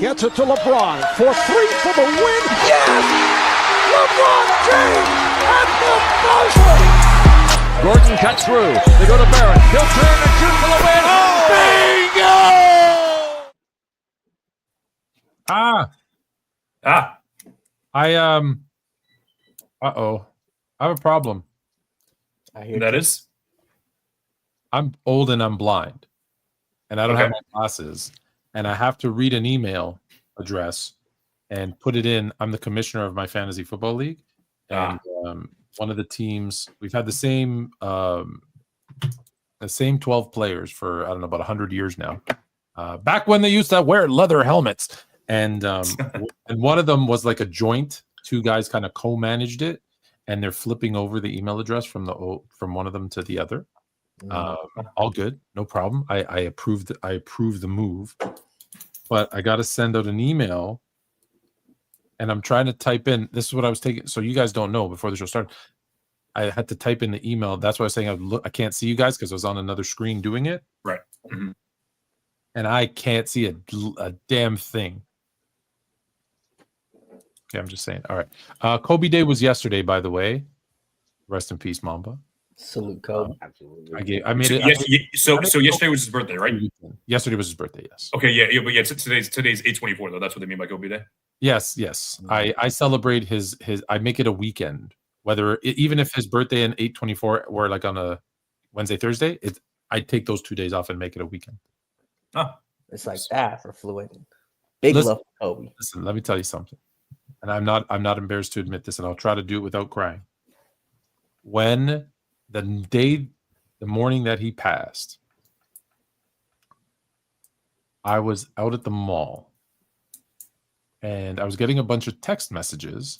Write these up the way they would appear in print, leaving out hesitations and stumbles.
Gets it to LeBron for three for the win. Yes! LeBron James at the buzzer! Gordon cuts through. They go to Barrett. He'll turn and shoot for the win. Oh! Bingo! I have a problem. I'm old and I'm blind. And I don't have my glasses. And I have to read an email address and put it in. I'm the commissioner of my fantasy football league. And one of the teams, we've had the same 12 players for, I don't know, about 100 years now. Back when they used to wear leather helmets. And and one of them was like a joint. Two guys kind of co-managed it. And they're flipping over the email address from one of them to the other. All good, no problem. I approved the move, but I got to send out an email, and I'm trying to type in. This is what I was taking. So you guys don't know before the show started. I had to type in the email. That's why I was saying I can't see you guys because I was on another screen doing it. Right. Mm-hmm. And I can't see a damn thing. Okay, I'm just saying. All right. Kobe Day was yesterday, by the way. Rest in peace, Mamba. Salute, Kobe. Absolutely. So yesterday was his birthday, right? Yesterday was his birthday. Yes. Okay. Yeah. But today's 8/24 though. That's what they mean by Kobe Day. Yes. I celebrate his. I make it a weekend. Even if his birthday and 8/24 were like on a Wednesday, Thursday, I take those 2 days off and make it a weekend. Oh, it's like that for Fluid. Love for Kobe. Listen, let me tell you something, and I'm not embarrassed to admit this, and I'll try to do it without crying. When the morning that he passed, I was out at the mall and I was getting a bunch of text messages.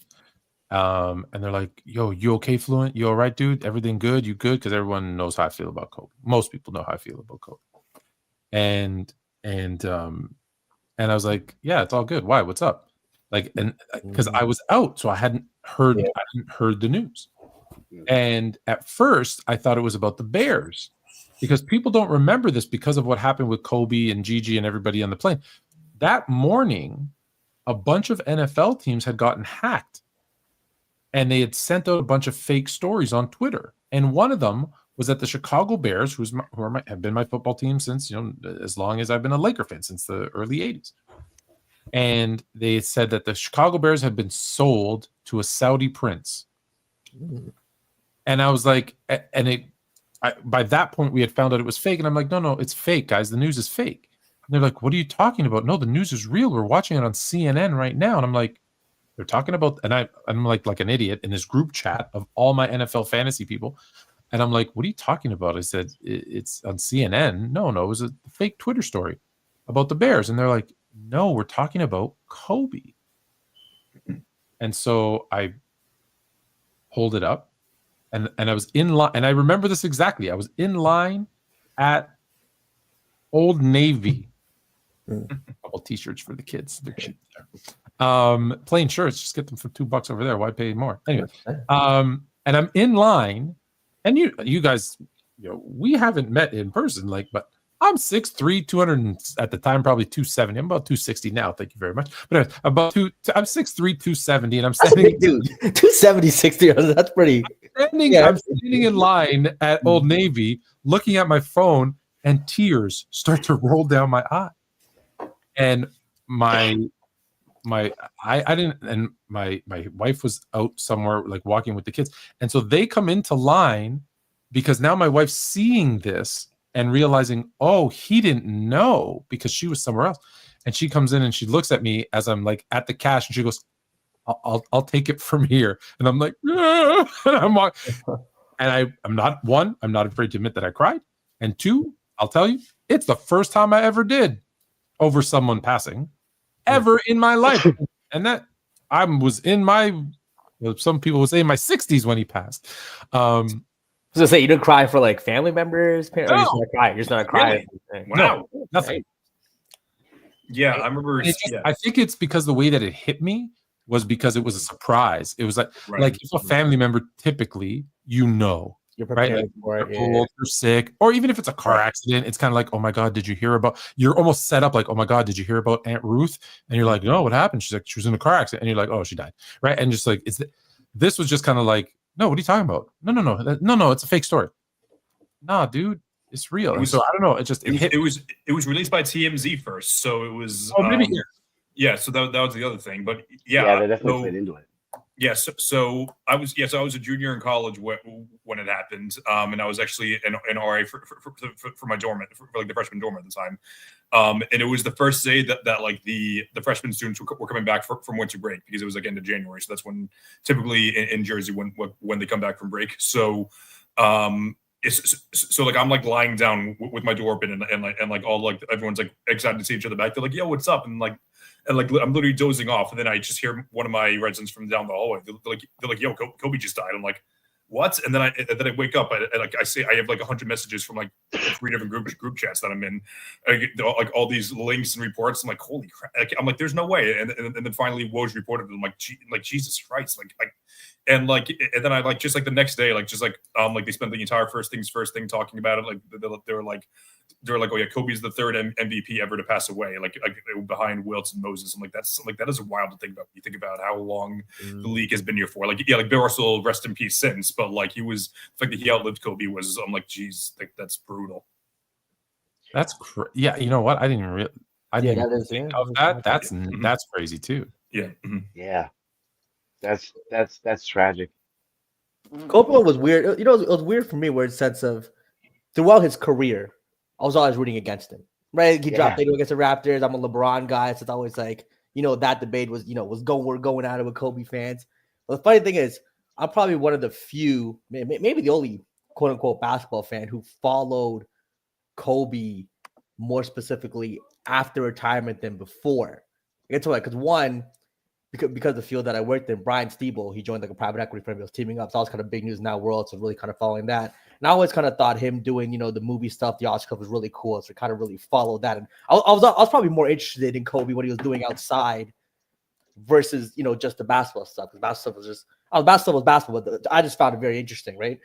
And they're like, yo, you okay, Fluent? You all right, dude? Everything good? You good? Because everyone knows how I feel about Kobe. Most people know how I feel about Kobe. And I was like, yeah, it's all good. Why? What's up? Like, and because I was out, so I hadn't heard the news. And at first, I thought it was about the Bears because people don't remember this because of what happened with Kobe and Gigi and everybody on the plane. That morning, a bunch of NFL teams had gotten hacked and they had sent out a bunch of fake stories on Twitter. And one of them was that the Chicago Bears, who have been my football team since, as long as I've been a Laker fan, since the early 80s. And they said that the Chicago Bears had been sold to a Saudi prince. And I was like, by that point, we had found out it was fake. And I'm like, no, it's fake, guys. The news is fake. And they're like, what are you talking about? No, the news is real. We're watching it on CNN right now. And I'm like, they're talking about, and I'm like an idiot in this group chat of all my NFL fantasy people. And I'm like, what are you talking about? I said, it's on CNN. No, it was a fake Twitter story about the Bears. And they're like, no, we're talking about Kobe. And so I pulled it up. And I was in line, and I remember this exactly. I was in line at Old Navy. A couple t-shirts for the kids. They're cheap there. Plain shirts, just get them for $2 over there. Why pay more? Anyway, and I'm in line, and you guys, we haven't met in person, but I'm 6'3", 200, at the time probably 270. I'm about 260 now. Thank you very much. But I'm 6'3", 270, and I'm standing. Dude, 270, 60. That's pretty. I'm standing in line at Old Navy, looking at my phone, and tears start to roll down my eye. And my wife was out somewhere, like walking with the kids, and so they come into line because now my wife's seeing this and realizing, oh, he didn't know because she was somewhere else. And she comes in and she looks at me as I'm like at the cash, and she goes, I'll take it from here. And I'm like, and I'm not afraid to admit that I cried. And two, I'll tell you, it's the first time I ever did over someone passing ever in my life. And that I was in some people would say in my 60s when he passed. I was gonna say, you didn't cry for like family members? No. You're just not a cry. Really? Wow. No, nothing. Yeah, I remember. I think it's because the way that it hit me was because it was a surprise. It was like if a family member, typically, You're right? prepared Like, for it. you're old, you're sick, or even if it's a car accident, it's kind of like, oh my God, did you hear about? You're almost set up like, oh my God, did you hear about Aunt Ruth? And you're like, no, what happened? She's like, she was in a car accident, and you're like, oh, she died, right? And just like, this was just kind of like, no, what are you talking about? No, it's a fake story. Nah, dude, it's real. And so I don't know. It was released by TMZ first, so it was. Oh, maybe yeah. So that was the other thing, but yeah, they definitely played into it. Yes, so I was a junior in college when it happened, and I was actually an RA for my dorm, for like the freshman dorm at the time, and it was the first day that like the freshman students were coming back from winter break, because it was like end of January, so that's when typically in Jersey when they come back from break. So so like I'm like lying down with my door open and like all like everyone's like excited to see each other back. They're like, yo, what's up? And like I'm literally dozing off, and then I just hear one of my residents from down the hallway. They're like, yo, Kobe just died. I'm like, what? And then I wake up, and like I say, I have like 100 messages from like 3 different group chats that I'm in, I get, like all these links and reports. I'm like, holy crap! I'm like, there's no way. And then finally Woj reported. I'm like, Jesus Christ! And then I like just like the next day, like they spent the entire first thing talking about it. Like they were like, oh yeah, Kobe's the third MVP ever to pass away, like behind Wilt and Moses. I'm like, that is wild to think about. You think about how long the league has been here for. Like, yeah, like Bill Russell, rest in peace since, but like the fact that he outlived Kobe was, I'm like, geez, like that's brutal. That's yeah. You know what? I didn't think of that. That's crazy too. Yeah. Mm-hmm. Yeah. That's tragic. Kobe was weird. You know, it was weird for me, where in sense of throughout his career, I was always rooting against him. Right? He dropped 8 against the Raptors. I'm a LeBron guy, so it's always like, you know, that debate was, you know, we're going at it with Kobe fans. But the funny thing is, I'm probably one of the few, maybe the only quote unquote basketball fan who followed Kobe more specifically after retirement than before. It's like, because one, because the field that I worked in, Brian Steeble, he joined like a private equity firm. He was teaming up. So I was kind of big news in that world. So really kind of following that. And I always kind of thought him doing, you know, the movie stuff, the Oscar was really cool. So kind of really followed that. And I was probably more interested in Kobe, what he was doing outside versus, you know, just the basketball stuff. Because basketball was basketball, but I just found it very interesting, right?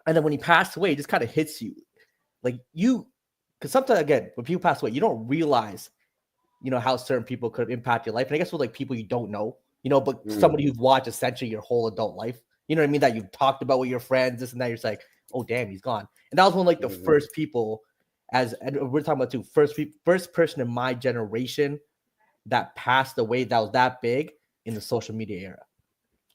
And then when he passed away, it just kind of hits you. Like because sometimes, again, when people pass away, you don't realize, you know, how certain people could have impacted your life. And I guess with like people you don't know, you know, but somebody you've watched essentially your whole adult life, you know what I mean? That you've talked about with your friends, this and that. You're just like, oh, damn, he's gone. And that was one of like the first people, and we're talking about first person in my generation that passed away that was that big in the social media era.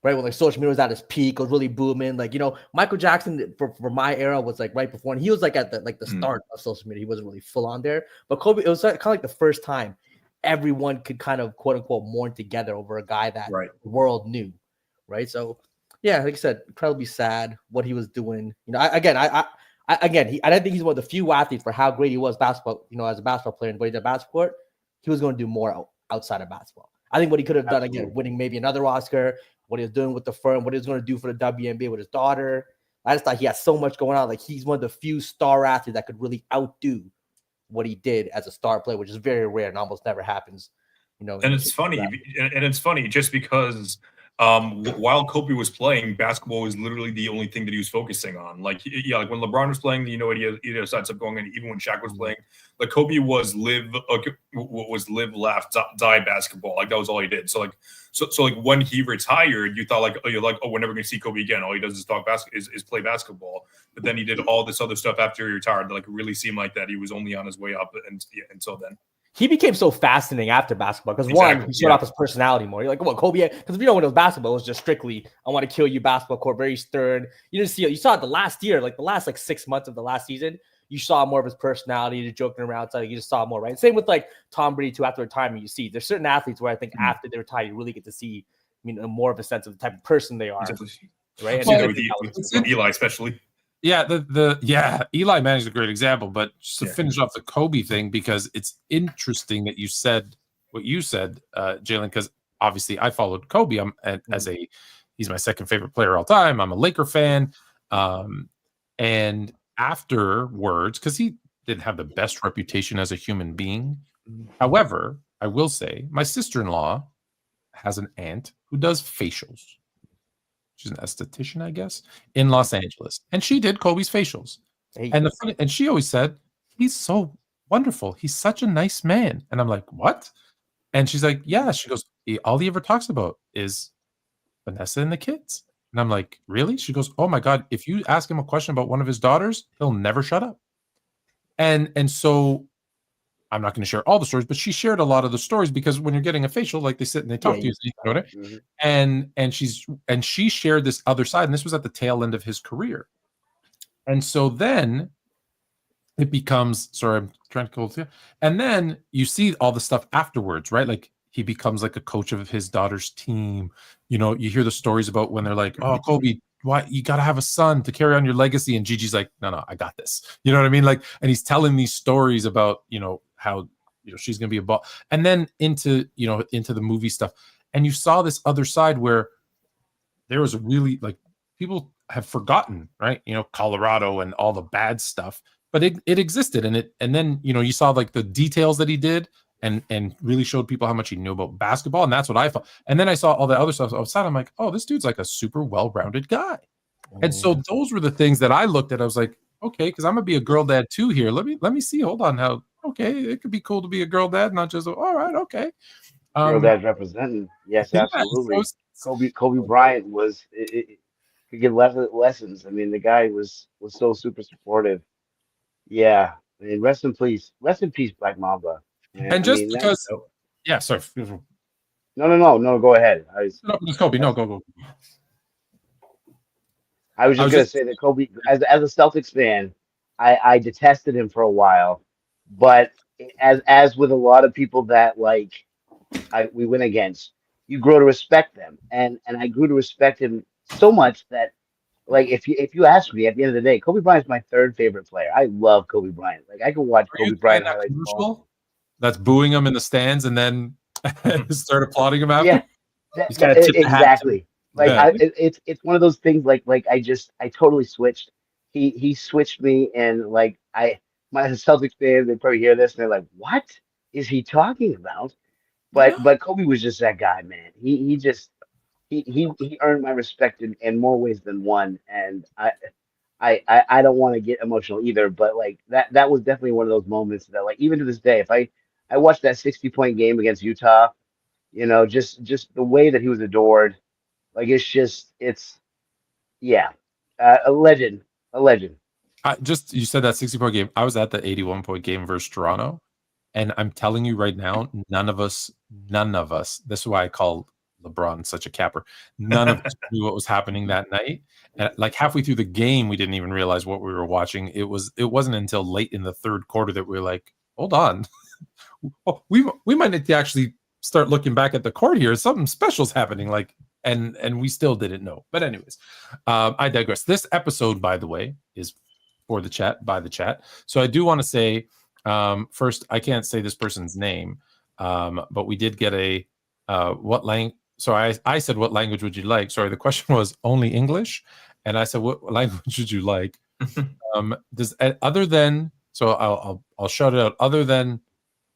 Right? When like social media was at its peak, it was really booming. Like, you know, Michael Jackson for my era was like right before, and he was like at the start of social media. He wasn't really full on there. But Kobe, it was kind of like the first time everyone could kind of quote unquote mourn together over a guy that the world knew. Right. So yeah, like I said, incredibly sad what he was doing. You know, I don't think he's one of the few athletes for how great he was basketball, you know, as a basketball player and what he did basketball. He was going to do more outside of basketball. I think what he could have done, again, winning maybe another Oscar, what he was doing with the firm, what he was going to do for the WNBA with his daughter. I just thought he had so much going on. Like, he's one of the few star athletes that could really outdo what he did as a star player, which is very rare and almost never happens. You know, and it's funny just because while Kobe was playing, basketball was literally the only thing that he was focusing on. Like, yeah, like when LeBron was playing, you know, he had sides up going, and even when Shaq was playing, like Kobe was live, laugh, die basketball. Like that was all he did. So like when he retired, you thought like, we're never gonna see Kobe again. All he does is is play basketball. But then he did all this other stuff after he retired. That, like, it really seemed like that he was only on his way up, and until then. He became so fascinating after basketball because one, he showed off his personality more. You're like, well, Kobe, because if you know when it was basketball, it was just strictly, I want to kill you basketball court, very stern. You saw it the last year, like the last like 6 months of the last season, you saw more of his personality, just joking around. So you just saw more, right? Same with like Tom Brady too. After retirement, you see there's certain athletes where I think after they retire, you really get to see, more of a sense of the type of person they are, right? And with Eli especially. Yeah, Eli Manning is a great example, but just to finish off the Kobe thing, because it's interesting that you said what you said, Jalen, because obviously I followed Kobe. He's my second favorite player all time. I'm a Laker fan. And afterwards, because he didn't have the best reputation as a human being. However, I will say my sister-in-law has an aunt who does facials. she's an esthetician, I guess, in Los Angeles, and she did Kobe's facials. Hey, And she always said, he's so wonderful. He's such a nice man. And I'm like, what? And she's like, yeah. She goes, all he ever talks about is Vanessa and the kids. And I'm like, really? She goes, oh my God, if you ask him a question about one of his daughters, he'll never shut up. And so I'm not going to share all the stories, but she shared a lot of the stories because when you're getting a facial, like they sit and they talk to you, you know what? Mhm. And she shared this other side, and this was at the tail end of his career. And so then it becomes, sorry, I'm trying to go through, and then you see all the stuff afterwards, right? Like he becomes like a coach of his daughter's team. You know, you hear the stories about when they're like, oh, Kobe, why you got to have a son to carry on your legacy. And Gigi's like, no, I got this. You know what I mean? Like, and he's telling these stories about, you know, how, you know, she's going to be a ball. And then into the movie stuff. And you saw this other side where there was really, like, people have forgotten, right? You know, Colorado and all the bad stuff, but it existed. And then, you know, you saw like the details that he did and really showed people how much he knew about basketball. And that's what I thought. And then I saw all the other stuff outside. I'm like, oh, this dude's like a super well-rounded guy. And so those were the things that I looked at. I was like, okay, because I'm gonna be a girl dad too here. Let me see. Hold on, how okay, it could be cool to be a girl dad, not just all right, okay. Girl dad's representing. Yes, absolutely. Kobe Bryant could give lessons. I mean, the guy was so super supportive. Yeah. I mean, rest in peace, Black Mamba. And just because, yeah, sorry. No, go ahead. Just Kobe. No, go. I was just going to say that Kobe, as a Celtics fan, I detested him for a while, but as with a lot of people that we went against, you grow to respect them, and I grew to respect him so much that, like, if you ask me, at the end of the day, Kobe Bryant's my third favorite player. I love Kobe Bryant. Like, I can watch Kobe Bryant highlights. That's booing him in the stands and then start applauding him after. Yeah, He's got to tip the hat. Exactly. Like, it's one of those things. Like I totally switched. He switched me, and like my Celtics fans, they probably hear this and they're like, "What is he talking about?" But Kobe was just that guy, man. He earned my respect in more ways than one, and I don't want to get emotional either, but like that was definitely one of those moments that, like, even to this day, if I watched that 60-point game against Utah, you know, just the way that he was adored, like, it's a legend. You said that 60-point game. I was at the 81-point game versus Toronto, and I'm telling you right now, none of us. This is why I call LeBron such a capper. None of us knew what was happening that night. And like halfway through the game, we didn't even realize what we were watching. It wasn't until late in the third quarter that we were like, hold on, we might need to actually start looking back at the court here. Something special's happening. Like, and we still didn't know. But anyways, I digress. This episode, by the way, is for the chat, by the chat. So I do want to say, first, I can't say this person's name, but we did get a what language. So I said, what language would you like? Sorry, the question was only English. And I said, what language would you like? Does other than, so I'll shout it out, other than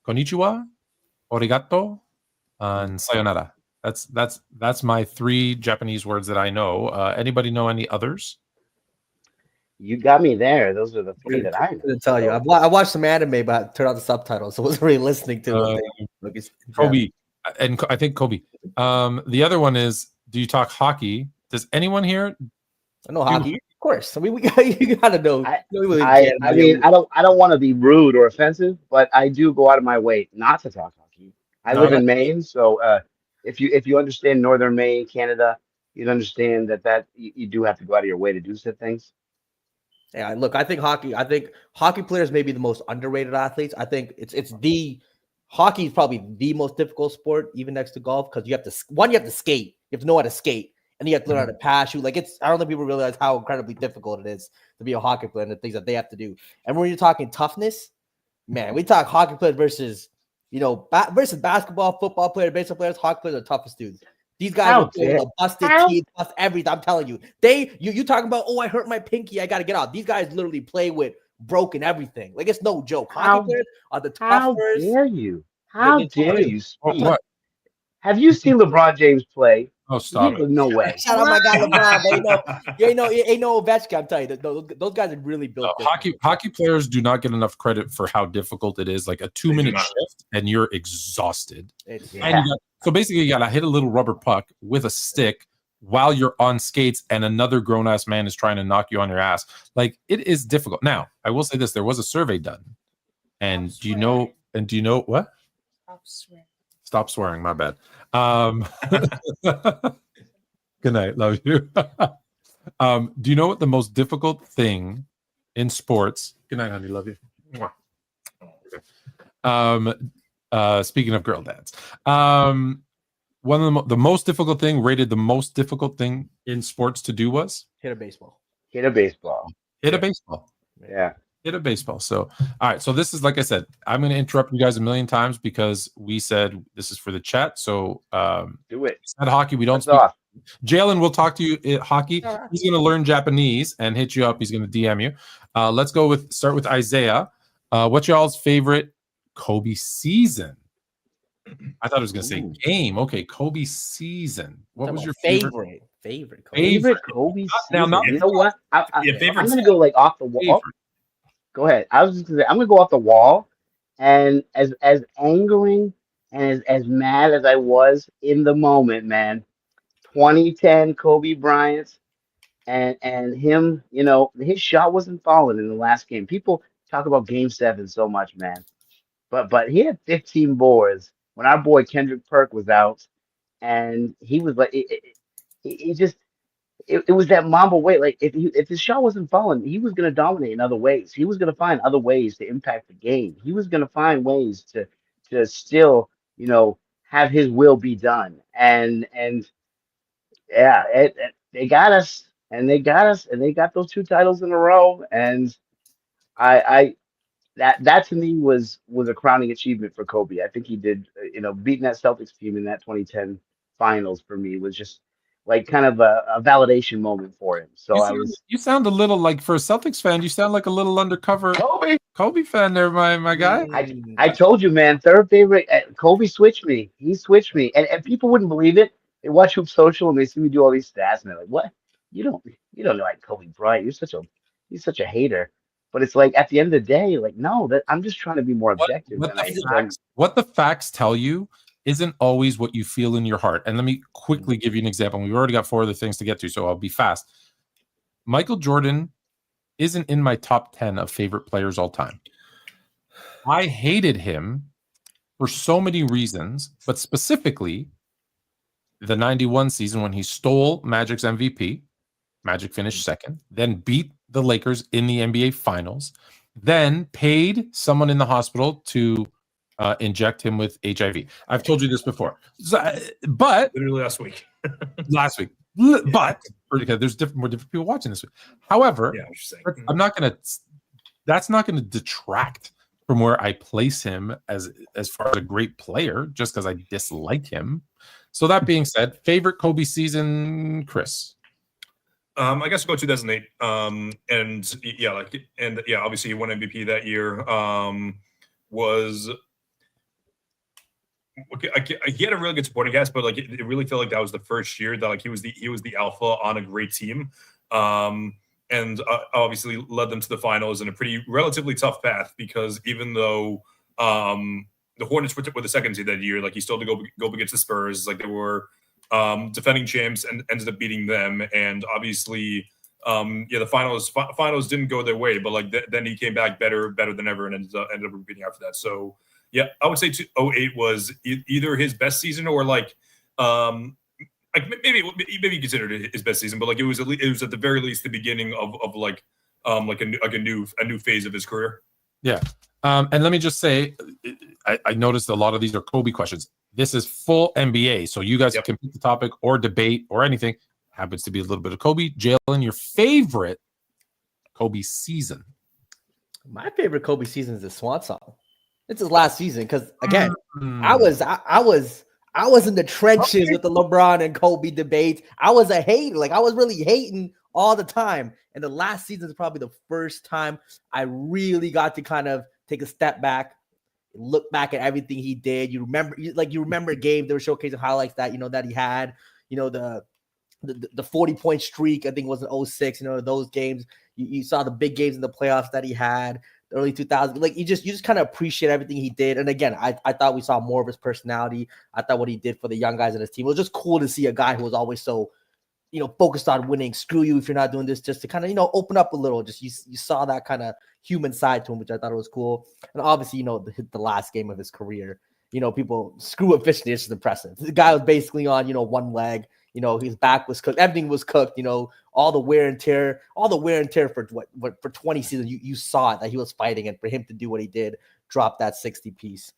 konnichiwa, arigato, and sayonara. That's my 3 Japanese words that I know. Anybody know any others? You got me there. Those are the 3 that I know. To tell you, I watched some anime, but I turned on the subtitles, so I wasn't really listening to it. Kobe. And I think Kobe. The other one is, do you talk hockey? Does anyone here? I know hockey, of course. I mean, you gotta know. I mean, I don't want to be rude or offensive, but I do go out of my way not to talk hockey. I live in Maine, so if you understand Northern Maine, Canada, you'd understand that you do have to go out of your way to do certain things. Yeah, look, I think hockey players may be the most underrated athletes. I think hockey is probably the most difficult sport, even next to golf, because you have to skate. You have to know how to skate, and you have to learn how to pass. Like, I don't think people realize how incredibly difficult it is to be a hockey player and the things that they have to do. And when you're talking toughness, man, we talk hockey players versus basketball, football players, baseball players. Hockey players are the toughest dudes. These guys are busted teeth, bust everything. I'm telling you, you talking about, oh, I hurt my pinky, I got to get out. These guys literally play with broken everything. Like, it's no joke. Hockey players are the toughest. How dare you? Have you seen LeBron James play? Oh, stop it. No way. Shout out my guy LeBron. Ain't no Ovechkin. I'm telling you, those guys are really built. Hockey players do not get enough credit for how difficult it is. Like a 2-minute not. shift, and you're exhausted. Yeah. So basically, you got to hit a little rubber puck with a stick while you're on skates, and another grown ass man is trying to knock you on your ass. Like, it is difficult. Now, I will say this: there was a survey done, and do you know what? Stop swearing. My bad. Good night. Love you. Do you know what the most difficult thing in sports? Good night, honey. Love you. Speaking of girl dads, one of the most difficult thing rated the most difficult thing in sports to do was hit a baseball. Hit a baseball. Hit a baseball. Yeah. Hit a baseball. So, all right. So this is, like I said, I'm going to interrupt you guys a million times because we said this is for the chat. So do it. At hockey, we don't speak. Jalen will talk to you at hockey. He's going to learn Japanese and hit you up. He's going to DM you. Let's start with Isaiah. What's y'all's favorite Kobe season? I thought it was going to say game. Okay, Kobe season. What was your favorite? Favorite Kobe season. Now, you know what? I'm favorite. going to go like off the wall. Go ahead. I was just going to say, I'm going to go off the wall. And as angering and as mad as I was in the moment, man, 2010 Kobe Bryant and him, you know, his shot wasn't falling in the last game. People talk about Game 7 so much, man. But he had 15 boards when our boy Kendrick Perk was out, and he was like, it was that Mamba way. Like if his shot wasn't falling, he was going to dominate in other ways. He was going to find other ways to impact the game. He was going to find ways to still, you know, have his will be done. And yeah, they got us, and they got those 2 titles in a row. And that to me was a crowning achievement for Kobe. I think he did, you know, beating that Celtics team in that 2010 finals for me was just like kind of a validation moment for him. So you sound a little like, for a Celtics fan, you sound like a little undercover Kobe fan there, my guy. I told you, man, third favorite. Kobe switched me. He switched me, and people wouldn't believe it. They watch Hoop Social and they see me do all these stats, and they're like, "What? You don't like Kobe Bryant. You're such a hater." But it's like, at the end of the day, like, no, that I'm just trying to be more objective. What the facts tell you isn't always what you feel in your heart. And let me quickly give you an example. We've already got 4 other things to get to, so I'll be fast. Michael Jordan isn't in my top 10 of favorite players all time. I hated him for so many reasons, but specifically the 91 season when he stole Magic's MVP. Magic finished second, then beat the Lakers in the NBA Finals, then paid someone in the hospital to inject him with HIV. I've told you this before, but literally last week. But because there's more different people watching this. However, I'm not gonna. That's not going to detract from where I place him as far as a great player, just because I dislike him. So that being said, favorite Kobe season, Chris. I guess we'll go 2008. Obviously he won MVP that year. He had a really good supporting cast, but like it really felt like that was the first year that like he was the alpha on a great team, and obviously led them to the finals in a relatively tough path, because even though the Hornets were the second seed that year, like he still had to go against the Spurs, like they were defending champs and ended up beating them, and obviously the finals didn't go their way, but like then he came back better than ever and ended up repeating after that. So yeah, I would say 2008 was either his best season or like maybe consider it his best season, but like it was at the very least the beginning of a new phase of his career. Yeah. And let me just say, I noticed a lot of these are Kobe questions. This is full NBA, so you guys can pick the topic or debate or anything. Happens to be a little bit of Kobe. Jalen, your favorite Kobe season? My favorite Kobe season is the Swan Song. It's his last season because, again, I was in the trenches with the LeBron and Kobe debate. I was a hater. Like, I was really hating all the time. And the last season is probably the first time I really got to kind of take a step back, look back at everything he did. You remember games they were showcasing highlights that he had. the 40-point streak, I think it was in 06, those games. You saw the big games in the playoffs that he had, the early 2000s. Like you just kind of appreciate everything he did. And again, I thought we saw more of his personality. I thought what he did for the young guys in his team. It was just cool to see a guy who was always so, focused on winning. Screw you if you're not doing this, just to kind of, open up a little. Just you saw that kind of human side to him, which I thought was cool. And obviously, the last game of his career, people screw efficiency. It's just impressive. The guy was basically on, one leg. His back was cooked. Everything was cooked. All the wear and tear for for 20 seasons. You saw it that he was fighting, and for him to do what he did, drop that 60 piece,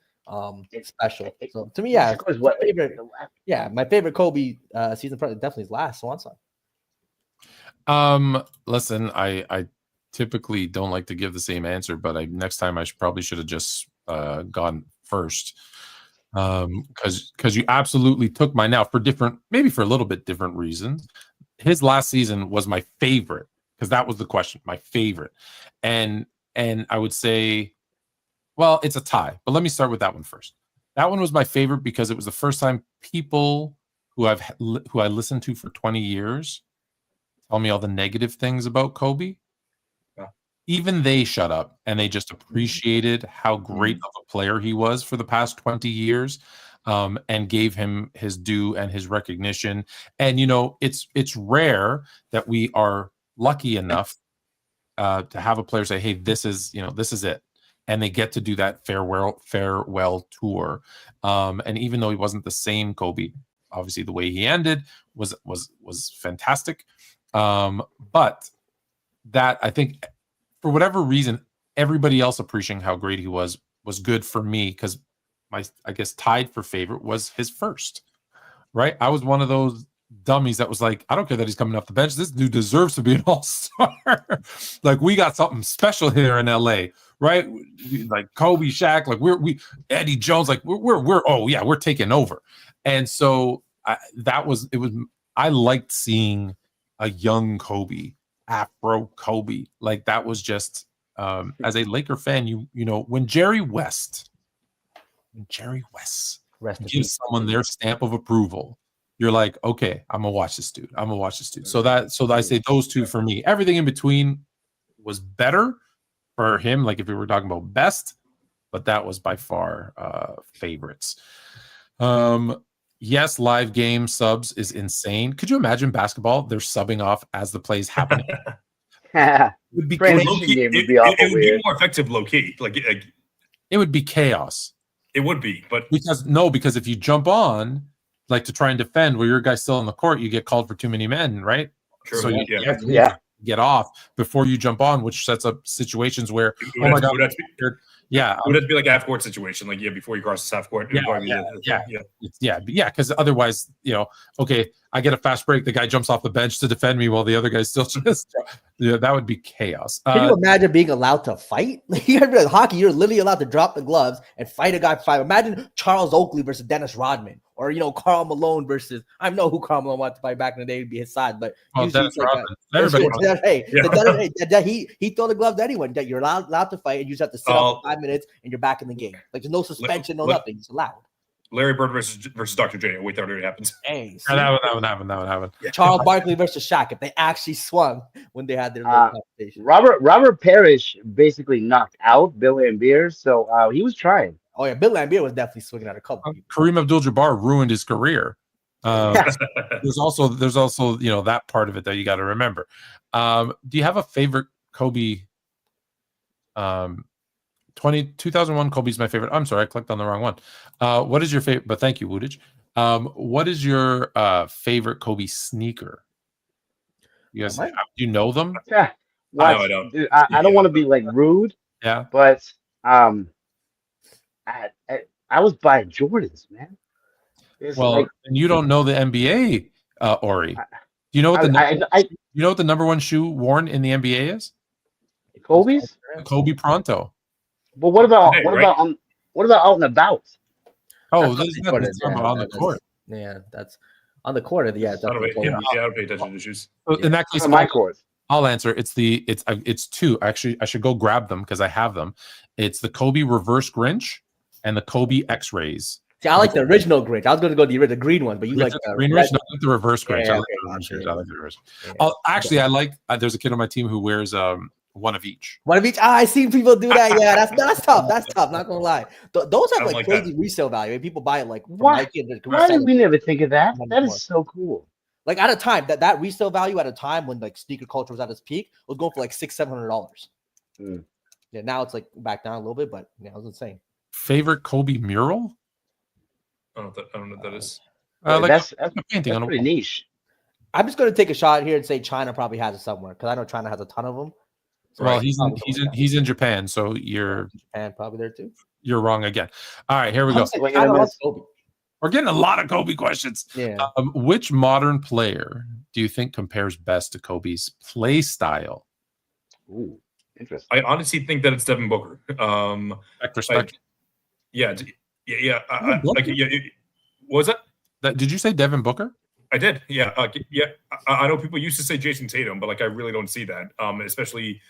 it's special. So to me, my favorite Kobe season definitely his last Swan song. Listen, I typically don't like to give the same answer, but next time I probably should have just gone first. Because you absolutely took mine now maybe for a little bit different reasons. His last season was my favorite, because that was the question, my favorite. And I would say, well, it's a tie, but let me start with that one first. That one was my favorite because it was the first time people who I listened to for 20 years tell me all the negative things about Kobe. Even they shut up and they just appreciated how great of a player he was for the past 20 years, and gave him his due and his recognition. And, it's rare that we are lucky enough to have a player say, hey, this is it. And they get to do that farewell tour. And even though he wasn't the same Kobe, obviously the way he ended was fantastic. But that, I think, for whatever reason, everybody else appreciating how great he was good for me, because I guess tied for favorite was his first, right? I was one of those dummies that was like, I don't care that he's coming off the bench. This dude deserves to be an all-star. Like, we got something special here in LA, right? Like Kobe, Shaq, like we Eddie Jones, like we're taking over. And so I liked seeing a young Kobe, Afro Kobe. Like, that was just as a Laker fan, when Jerry West gives someone their stamp of approval, you're like, okay, I'm gonna watch this dude. So I say those two for me. Everything in between was better for him, like if we were talking about best, but that was by far favorites. Yes, live game subs is insane. Could you imagine basketball? They're subbing off as the play's happening. It would be Transition game would be awful it would weird. be more effective low key. Like it would be chaos. it would be, but Because if you jump on, like, to try and defend where your guy's still in the court, you get called for too many men, right? True, So you yeah. have to get off before you jump on, which sets up situations where, It would have to be like a half court situation, like before you cross the half court. Because otherwise, okay, I get a fast break, the guy jumps off the bench to defend me while the other guy's still just that would be chaos. Can you imagine being allowed to fight? Like, you have hockey, you're literally allowed to drop the gloves and fight a guy for 5. Imagine Charles Oakley versus Dennis Rodman, or Karl Malone versus, I don't know who Karl Malone wanted to fight back in the day, would be his side, but Dennis Rodman. He throw the gloves anyway. That you're allowed to fight, and you just have to sit up for 5 minutes, and you're back in the game. Like, there's no suspension, nothing. It's allowed. Larry Bird versus Dr. J. Wait, that already happens. Hey, that would happen. Yeah. Charles Barkley versus Shaq, if they actually swung when they had their little competition. Robert Parrish basically knocked out Bill Laimbeer, so he was trying. Oh yeah, Bill Laimbeer was definitely swinging at a couple. Kareem Abdul-Jabbar ruined his career. There's also that part of it that you got to remember. Do you have a favorite Kobe? 2001 Kobe's my favorite. I'm sorry, I clicked on the wrong one. What is your favorite? But thank you, Woodage. What is your favorite Kobe sneaker? You guys, do you know them? Yeah, No, I don't. Dude, I don't want to be like rude. Yeah, but I was buying Jordans, man. And you don't know the NBA, Ori. Do you know what you know what the number one shoe worn in the NBA is? Kobe's? Kobe Pronto. But what about out and about? Oh, that's on the court. Yeah, that's on the court. Yeah, I don't pay attention to shoes. In that case, my court. I'll answer. It's two. Actually, I should go grab them because I have them. It's the Kobe Reverse Grinch and the Kobe X-Rays. See, I like the original Grinch. I was going to go the green one, but you like the green red. Grinch? No, I like the reverse Grinch. Yeah, I like okay, the reverse gotcha, Grinch. I like the reverse. Yeah. Oh, actually, I like. There's a kid on my team who wears one of each. One of each. I seen people do that. Yeah, that's tough. That's tough. Not gonna lie. Those have like crazy resale value. People buy it like from Why? Nike and Why did we never think of that? $100 That more. is so cool. Like at a time that resale value at a time when like sneaker culture was at its peak was going for like $600-700. Mm. Yeah, now it's like back down a little bit, but yeah, it was insane. Favorite Kobe mural? I don't know what that is. Like that's a painting on a pretty wall. niche. I'm just gonna take a shot here and say China probably has it somewhere because I know China has a ton of them. So Well, right. he's in Japan, so you're Japan probably there too. You're wrong again. All right, here we go. We're getting a lot of Kobe questions. Yeah. Which modern player do you think compares best to Kobe's play style? Ooh, interesting. I honestly think that it's Devin Booker. Respect. Yeah. What was that? Did you say Devin Booker? I did. Yeah. I know people used to say Jason Tatum, but like I really don't see that. Especially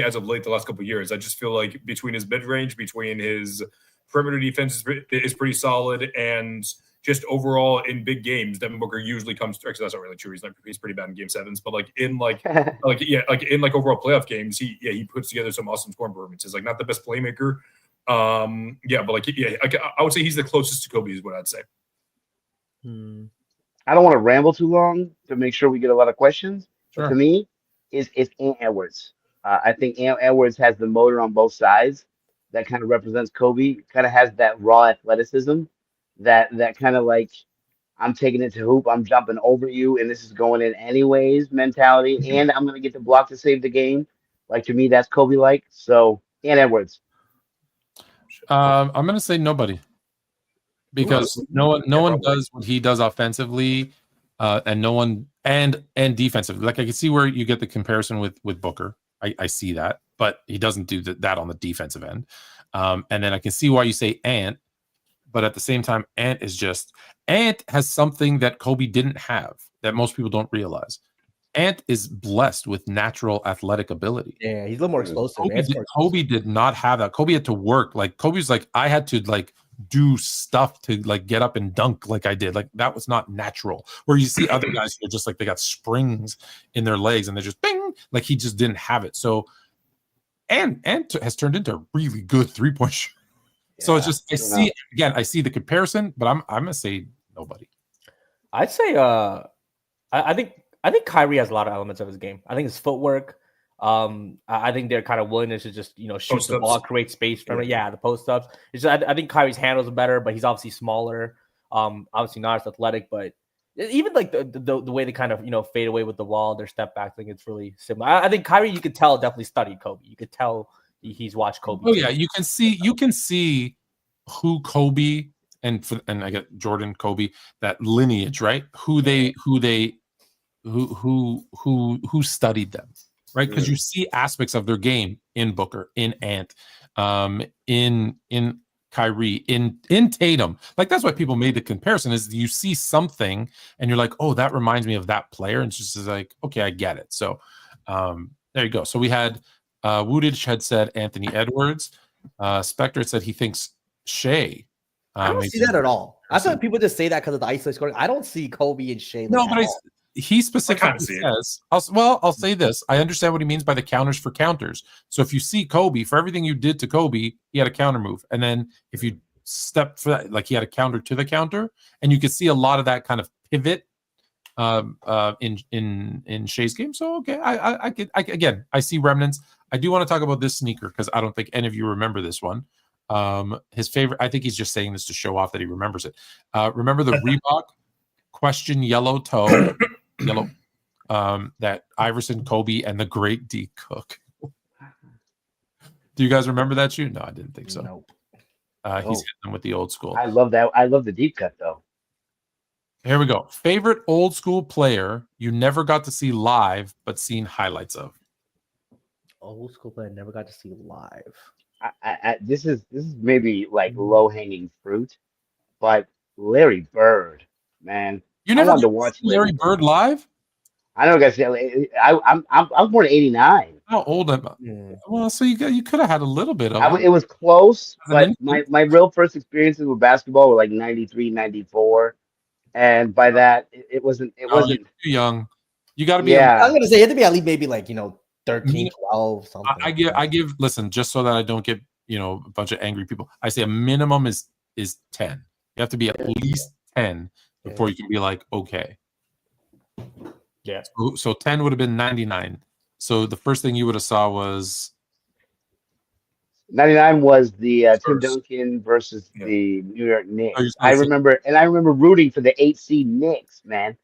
as of late, the last couple of years. I just feel like between his mid range, between his perimeter defense is pretty solid, and just overall in big games, Devin Booker usually comes through. Actually, that's not really true. He's pretty bad in game sevens, but in overall playoff games, he puts together some awesome scoring performances. Like not the best playmaker. I would say he's the closest to Kobe is what I'd say. I don't want to ramble too long to make sure we get a lot of questions. Sure. But to me, it's Ant Edwards. I think Ant Edwards has the motor on both sides that kind of represents Kobe. Kind of has that raw athleticism, that kind of like I'm taking it to hoop, I'm jumping over you, and this is going in anyways mentality, and I'm gonna get the block to save the game. Like to me, that's Kobe like. So Ant Edwards. I'm gonna say nobody. Because no one does what he does offensively, and no one and defensively. Like I can see where you get the comparison with Booker. I see that, but he doesn't do that on the defensive end. And then I can see why you say Ant, but at the same time, Ant has something that Kobe didn't have that most people don't realize. Ant is blessed with natural athletic ability. Yeah, he's a little more explosive. Kobe did not have that. Kobe had to work. Like Kobe's like, I had to like do stuff to like get up and dunk like I did. Like that was not natural. Where you see other guys who are just like they got springs in their legs and they're just bing, like he just didn't have it. So and has turned into a really good 3-point shooter. Yeah, so it's just I see the comparison, but I'm gonna say nobody. I'd say I think Kyrie has a lot of elements of his game. I think his footwork. I think their kind of willingness to just shoot the ball, create space from it. Yeah, the post ups. I think Kyrie's handles are better, but he's obviously smaller. Obviously not as athletic, but even like the way they kind of fade away with the wall, their step back, I think it's really similar. I think Kyrie, you could tell, definitely studied Kobe. You could tell he's watched Kobe. Oh yeah, you can see who Kobe and I get Jordan, Kobe, that lineage, right? Who studied them. Right, because you see aspects of their game in Booker, in Ant, in Kyrie, in Tatum. Like that's why people made the comparison. Is you see something and you're like, oh, that reminds me of that player, and it's just like, okay, I get it. So there you go. So we had Woodage had said Anthony Edwards. Spectre said he thinks Shea. I don't see that at all. I thought people just say that because of the isolation scoring. I don't see Kobe and Shea. No, but he specifically says, I'll say this. I understand what he means by the counters for counters. So if you see Kobe, for everything you did to Kobe, he had a counter move. And then if you step for that, like he had a counter to the counter, and you could see a lot of that kind of pivot in Shea's game. So, okay, I see remnants. I do want to talk about this sneaker because I don't think any of you remember this one. His favorite, I think he's just saying this to show off that he remembers it. Remember the Reebok question yellow toe? Yellow, that Iverson, Kobe, and the great D Cook. Do you guys remember that shoe? No, I didn't think so. Nope. He's hitting them with the old school. I love that. I love the deep cut though. Here we go. Favorite old school player you never got to see live but seen highlights of. Old school player never got to see live. This is maybe like low hanging fruit, but Larry Bird, man. You never got to watch Larry Bird live? I know, guys. I was born in '89. How old am I? Yeah. Well, so you could have had a little bit of It was close, As an but infant? my real first experiences with basketball were like '93, '94, and by that it wasn't. It Oh, you're wasn't. too young. You got to be. I was Yeah, gonna say you have to be at least maybe like 13, 12, something. I give. Listen, just so that I don't get a bunch of angry people. I say a minimum is 10. You have to be at least 10 before you can be like, okay. Yeah. So 10 would have been 99. So the first thing you would have saw was '99 was the Tim Spurs. Duncan versus Yeah. the New York Knicks. I was I gonna say- remember rooting for the 8 seed Knicks, man,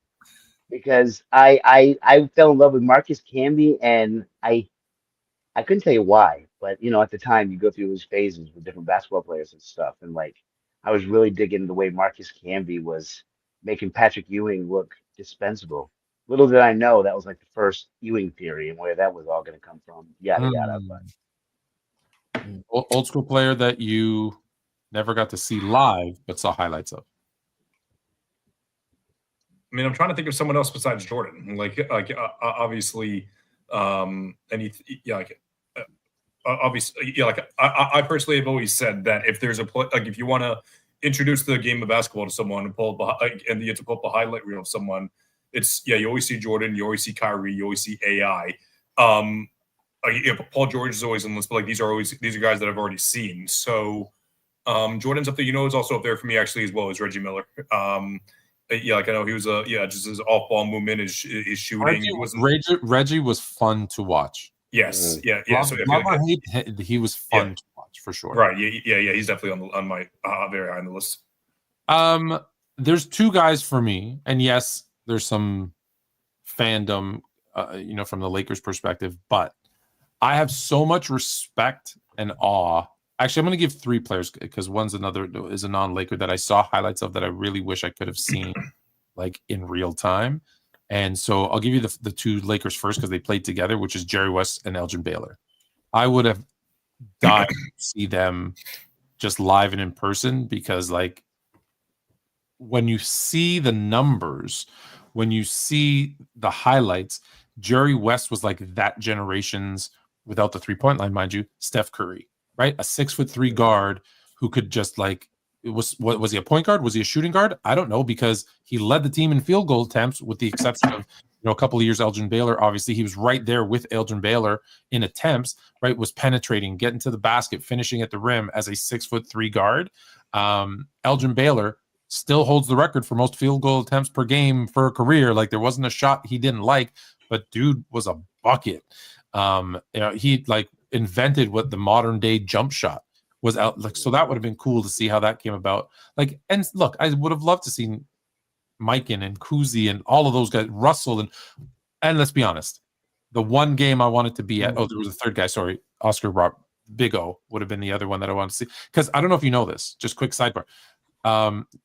because I fell in love with Marcus Camby, and I couldn't tell you why, but at the time you go through those phases with different basketball players and stuff, and like I was really digging the way Marcus Camby was making Patrick Ewing look dispensable. Little did I know that was like the first Ewing theory and where that was all going to come from. Yada yada. But Old school player that you never got to see live but saw highlights of. I mean, I'm trying to think of someone else besides Jordan. Obviously, obviously, I personally have always said that if there's if you want to introduce the game of basketball to someone and and you have to pull up a highlight reel of someone, you always see Jordan, you always see Kyrie, you always see AI. Paul George is always on the list, but these are guys that I've already seen. So Jordan's up there. Is also up there for me actually as well as Reggie Miller. I know he was just his off ball movement, his shooting. Reggie was fun to watch. Yes, yeah. So he was fun to watch for sure. Right? Yeah. He's definitely on my very high on the list. There's two guys for me, and yes, there's some fandom, from the Lakers perspective, but I have so much respect and awe. Actually, I'm going to give three players because one's is a non-Laker that I saw highlights of that I really wish I could have seen like in real time. And so I'll give you the two Lakers first because they played together, which is Jerry West and Elgin Baylor. I would have died to see them just live and in person because when you see the numbers, when you see the highlights, Jerry West was like that generation's, without the 3-point line, mind you, Steph Curry. Right, a 6'3" guard who could just was he a point guard? Was he a shooting guard? I don't know because he led the team in field goal attempts, with the exception of a couple of years Elgin Baylor. Obviously, he was right there with Elgin Baylor in attempts. Right, was penetrating, getting to the basket, finishing at the rim as a 6'3" guard. Elgin Baylor still holds the record for most field goal attempts per game for a career. There wasn't a shot he didn't like, but dude was a bucket. He invented what the modern day jump shot was out. So that would have been cool to see how that came about. And look, I would have loved to see Mikan and Kuzi and all of those guys, Russell and let's be honest, the one game I wanted to be at. Oh, there was a third guy. Sorry, Oscar Rob. Big O would have been the other one that I wanted to see. Because I don't know if you know this. Just quick sidebar.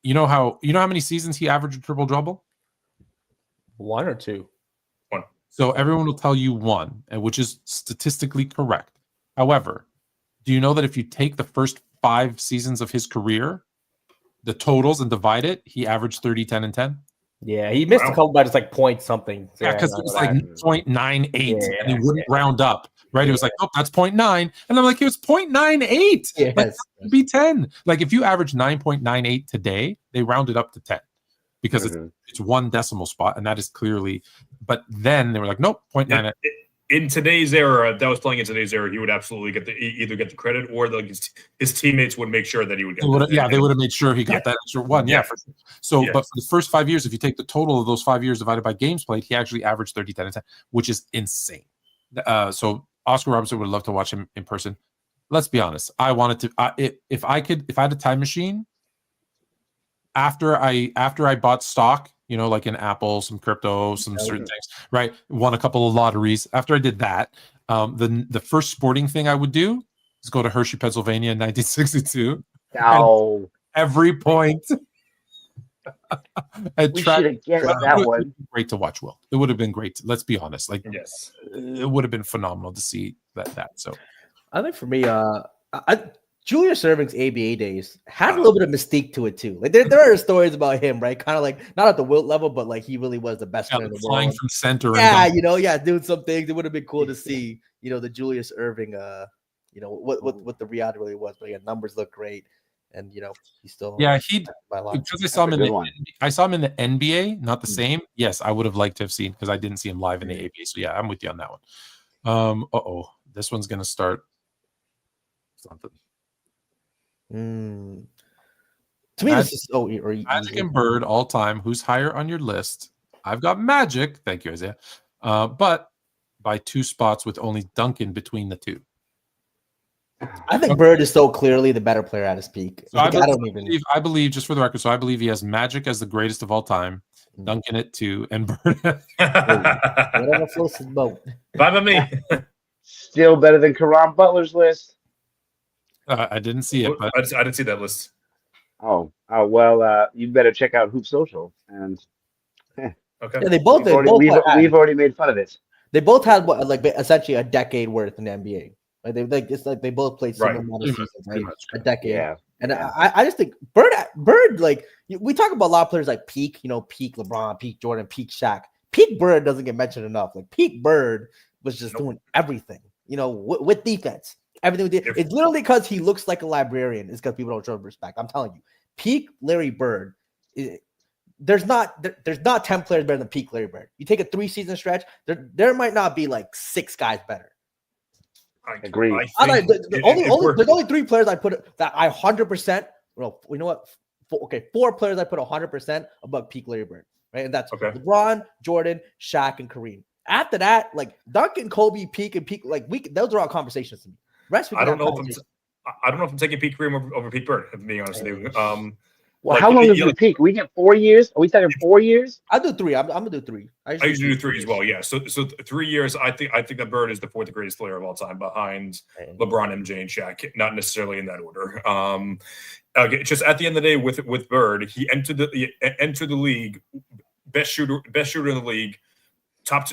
You know how many seasons he averaged a triple double? 1 or 2. So everyone will tell you 1, and which is statistically correct. However, do you know that if you take the first 5 seasons of his career, the totals, and divide it, he averaged 30, 10, and 10? Yeah, he missed a couple by just point something. Yeah, because it was 0.98, and he wouldn't round up. Right? It was oh, that's 0.9. And I'm it was 0.98. Yes. Be 10. If you average 9.98 today, they round it up to 10. Because it's 1 decimal spot, and that is clearly. But then they were nope, 0.9. In today's era, that was playing in today's era, he would absolutely either get the credit or his teammates would make sure that he would get. They would have made sure he got that extra 1. Yeah, for sure. So, but for the first 5 years, if you take the total of those 5 years divided by games played, he actually averaged 30, 10, and 10, which is insane. So Oscar Robertson would love to watch him in person. Let's be honest. I wanted to. If I had a time machine. After I bought stock, in Apple, some crypto, some certain things, right? Won a couple of lotteries. After I did that, the first sporting thing I would do is go to Hershey, Pennsylvania in 1962. No. Every point. We should have guessed that one. Great to watch, Will. It would have been great. Let's be honest. Yes. It would have been phenomenal to see that. So I think for me, Julius Erving's ABA days had a little bit of mystique to it too. Like there are stories about him, right? Kind of like not at the Wilt level, but like he really was the best player in the flying world. from center. Yeah, doing some things. It would have been cool to see, the Julius Erving, what the reality really was. But yeah, numbers look great, and he's still because I saw him in the NBA, not the same. Yes, I would have liked to have seen because I didn't see him live in the ABA. So yeah, I'm with you on that one. This one's gonna start something. To me, this is Magic and Bird all time. Who's higher on your list? I've got Magic. Thank you, Isaiah. But by 2 spots with only Duncan between the two. I think Bird is so clearly the better player at his peak. So I believe, just for the record, I believe he has Magic as the greatest of all time, Duncan at 2, and Bird. Whatever floats his boat. Bye by me. Still better than Karan Butler's list. I didn't see it, but I didn't see that list. Oh well, you better check out Hoop Social. And okay, yeah, we've already made fun of it. They both had essentially a decade worth in the NBA. It's like they both played similar amount of seasons, right? A decade. Yeah. And I just think Bird, like we talk about a lot of players like peak, peak LeBron, peak Jordan, peak Shaq. Peak Bird doesn't get mentioned enough. Like peak Bird was just doing everything, with defense. Everything we did. It's literally because he looks like a librarian. It's because people don't show him respect. I'm telling you, peak Larry Bird. There's not 10 players better than peak Larry Bird. You take a 3-season stretch, there might not be like 6 guys better. I agree. There's only 3 players I put that I 100%. Well, you know what? 4 players I put 100% above peak Larry Bird, right? And that's LeBron, Jordan, Shaq, and Kareem. After that, like Duncan, Kobe, peak, like those are all conversations to me. I don't know if I'm taking peak Kareem over peak Bird. If I'm being honest with you. Well, how long is the peak? We get 4 years. Are we talking 4 years? I do 3. I'm gonna do 3. I usually do 3 as well. Yeah. So 3 years. I think that Bird is the 4th greatest player of all time, behind LeBron, MJ, and Shaq. Not necessarily in that order. Just at the end of the day, with Bird, he entered the league, best shooter in the league. Top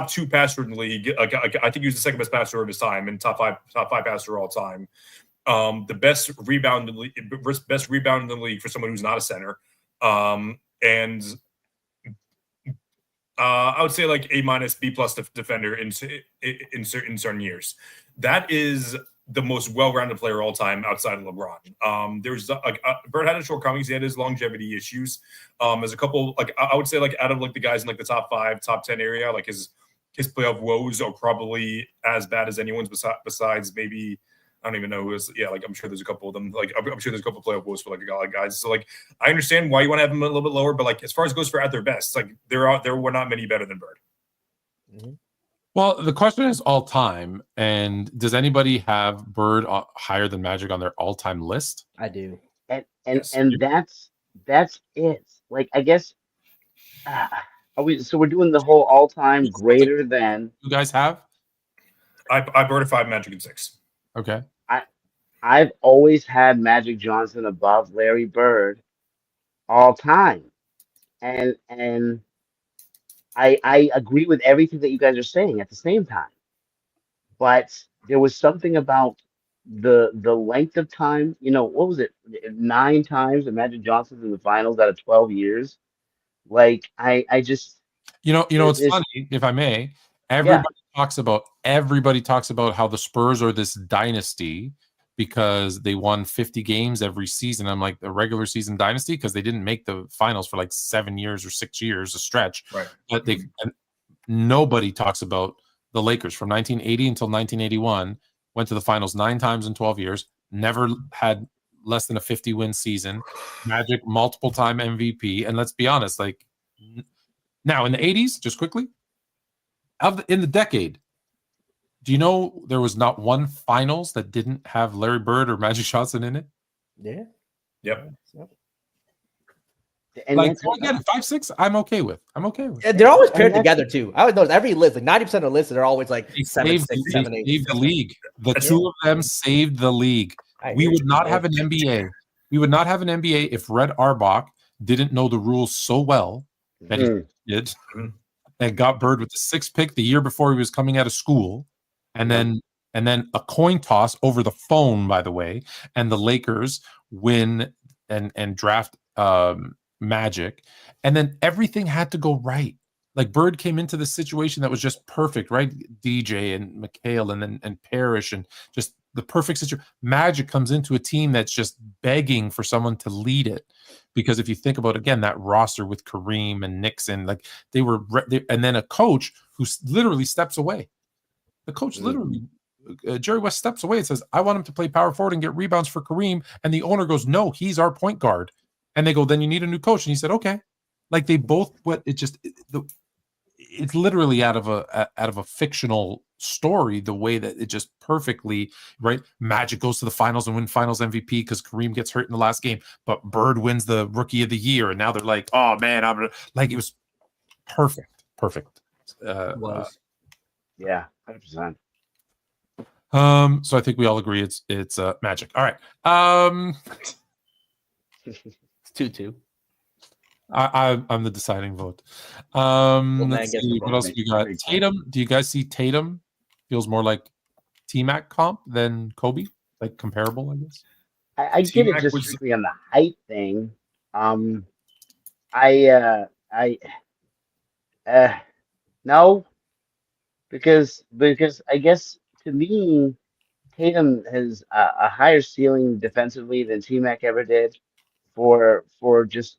2 passer in the league. I think he was the 2nd best passer of his time, and top five passer all time. The best rebound in the league for someone who's not a center. And I would say like A-, B+ defender in certain years. That is the most well-rounded player all time outside of LeBron. There's Bird had his shortcomings. He had his longevity issues. There's a couple, I would say, out of the guys in the top 5, top 10 area, his playoff woes are probably as bad as anyone's besides maybe, I don't even know who is. Yeah, I'm sure there's a couple of them. I'm sure there's a couple of playoff woes for a guy like guys. So I understand why you want to have him a little bit lower, but as far as goes for at their best, there were not many better than Bird. Mm-hmm. Well, the question is all time, and does anybody have Bird higher than Magic on their all-time list? I do, and that's it. I guess we're doing the whole all-time greater than. You guys have? I Bird at 5, Magic at 6. Okay. I've always had Magic Johnson above Larry Bird all time, and I agree with everything that you guys are saying at the same time, but there was something about the length of time. What was it? 9 times that Magic Johnson's in the finals out of 12 years. I just it's funny, if I may. Everybody talks about how the Spurs are this dynasty because they won 50 games every season. I'm like, a regular season dynasty because they didn't make the finals for 7 years or 6 years, a stretch. Right. But nobody talks about the Lakers from 1980 until 1981, went to the finals 9 times in 12 years, never had less than a 50-win season. Magic, multiple-time MVP. And let's be honest, now in the 80s, just quickly, in the decade, do you know there was not one finals that didn't have Larry Bird or Magic Johnson in it? Yeah. Yep. And again, 5-6, I'm okay with. And they're always paired together too. I would notice every list, 90% of the lists, they're always 7-6, 7-8. Saved the league. The 2 of them saved the league. We would not have an NBA. We would not have an NBA if Red Auerbach didn't know the rules so well that he did. Mm-hmm. And got Bird with the 6th pick the year before he was coming out of school, and then and then a coin toss over the phone, by the way, and the Lakers win and draft Magic, and then everything had to go right. Like Bird came into the situation that was just perfect, right? DJ and McHale and Parrish and just the perfect situation. Magic comes into a team that's just begging for someone to lead it, because if you think about again that roster with Kareem and Nixon, like and then a coach who literally steps away. The coach literally, Jerry West steps away and says, "I want him to play power forward and get rebounds for Kareem," and the owner goes, "No, he's our point guard." And they go, "Then you need a new coach," and he said, "Okay." Like they both, it's literally out of a fictional story, the way that it just perfectly, right? Magic goes to the finals and win finals MVP because Kareem gets hurt in the last game, but Bird wins the rookie of the year. And now they're like, oh man, it was perfect. Yeah, 100%. So I think we all agree it's Magic. All right. It's 2-2. I'm the deciding vote. Let's see what else we got. Tatum. Do you guys see Tatum feels more like T-Mac comp than Kobe? Like comparable, I guess. I get it just strictly on the height thing. No, because I guess to me, Tatum has a higher ceiling defensively than T-Mac ever did. For just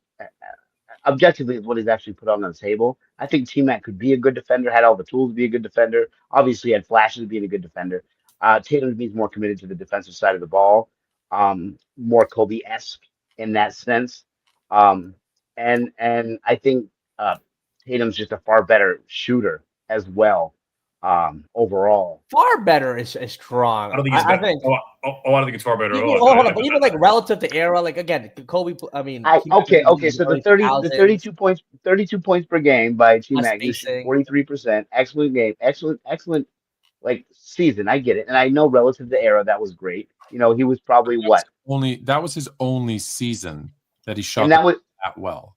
objectively what he's actually put on the table. I think T-Mac could be a good defender, had all the tools to be a good defender. Obviously, had flashes of being a good defender. Tatum to me is more committed to the defensive side of the ball, more Kobe-esque in that sense. And I think Tatum's just a far better shooter as well. Overall, far better is strong. I don't think it's better. I don't think it's far better. Hold on, but even like relative to era, like again, Kobe. I mean, okay. So the 32 points per game by T-Mac, 43%. Excellent game, excellent like season. I get it, and I know relative to era that was great. You know, he was probably that was his only season that he shot that well,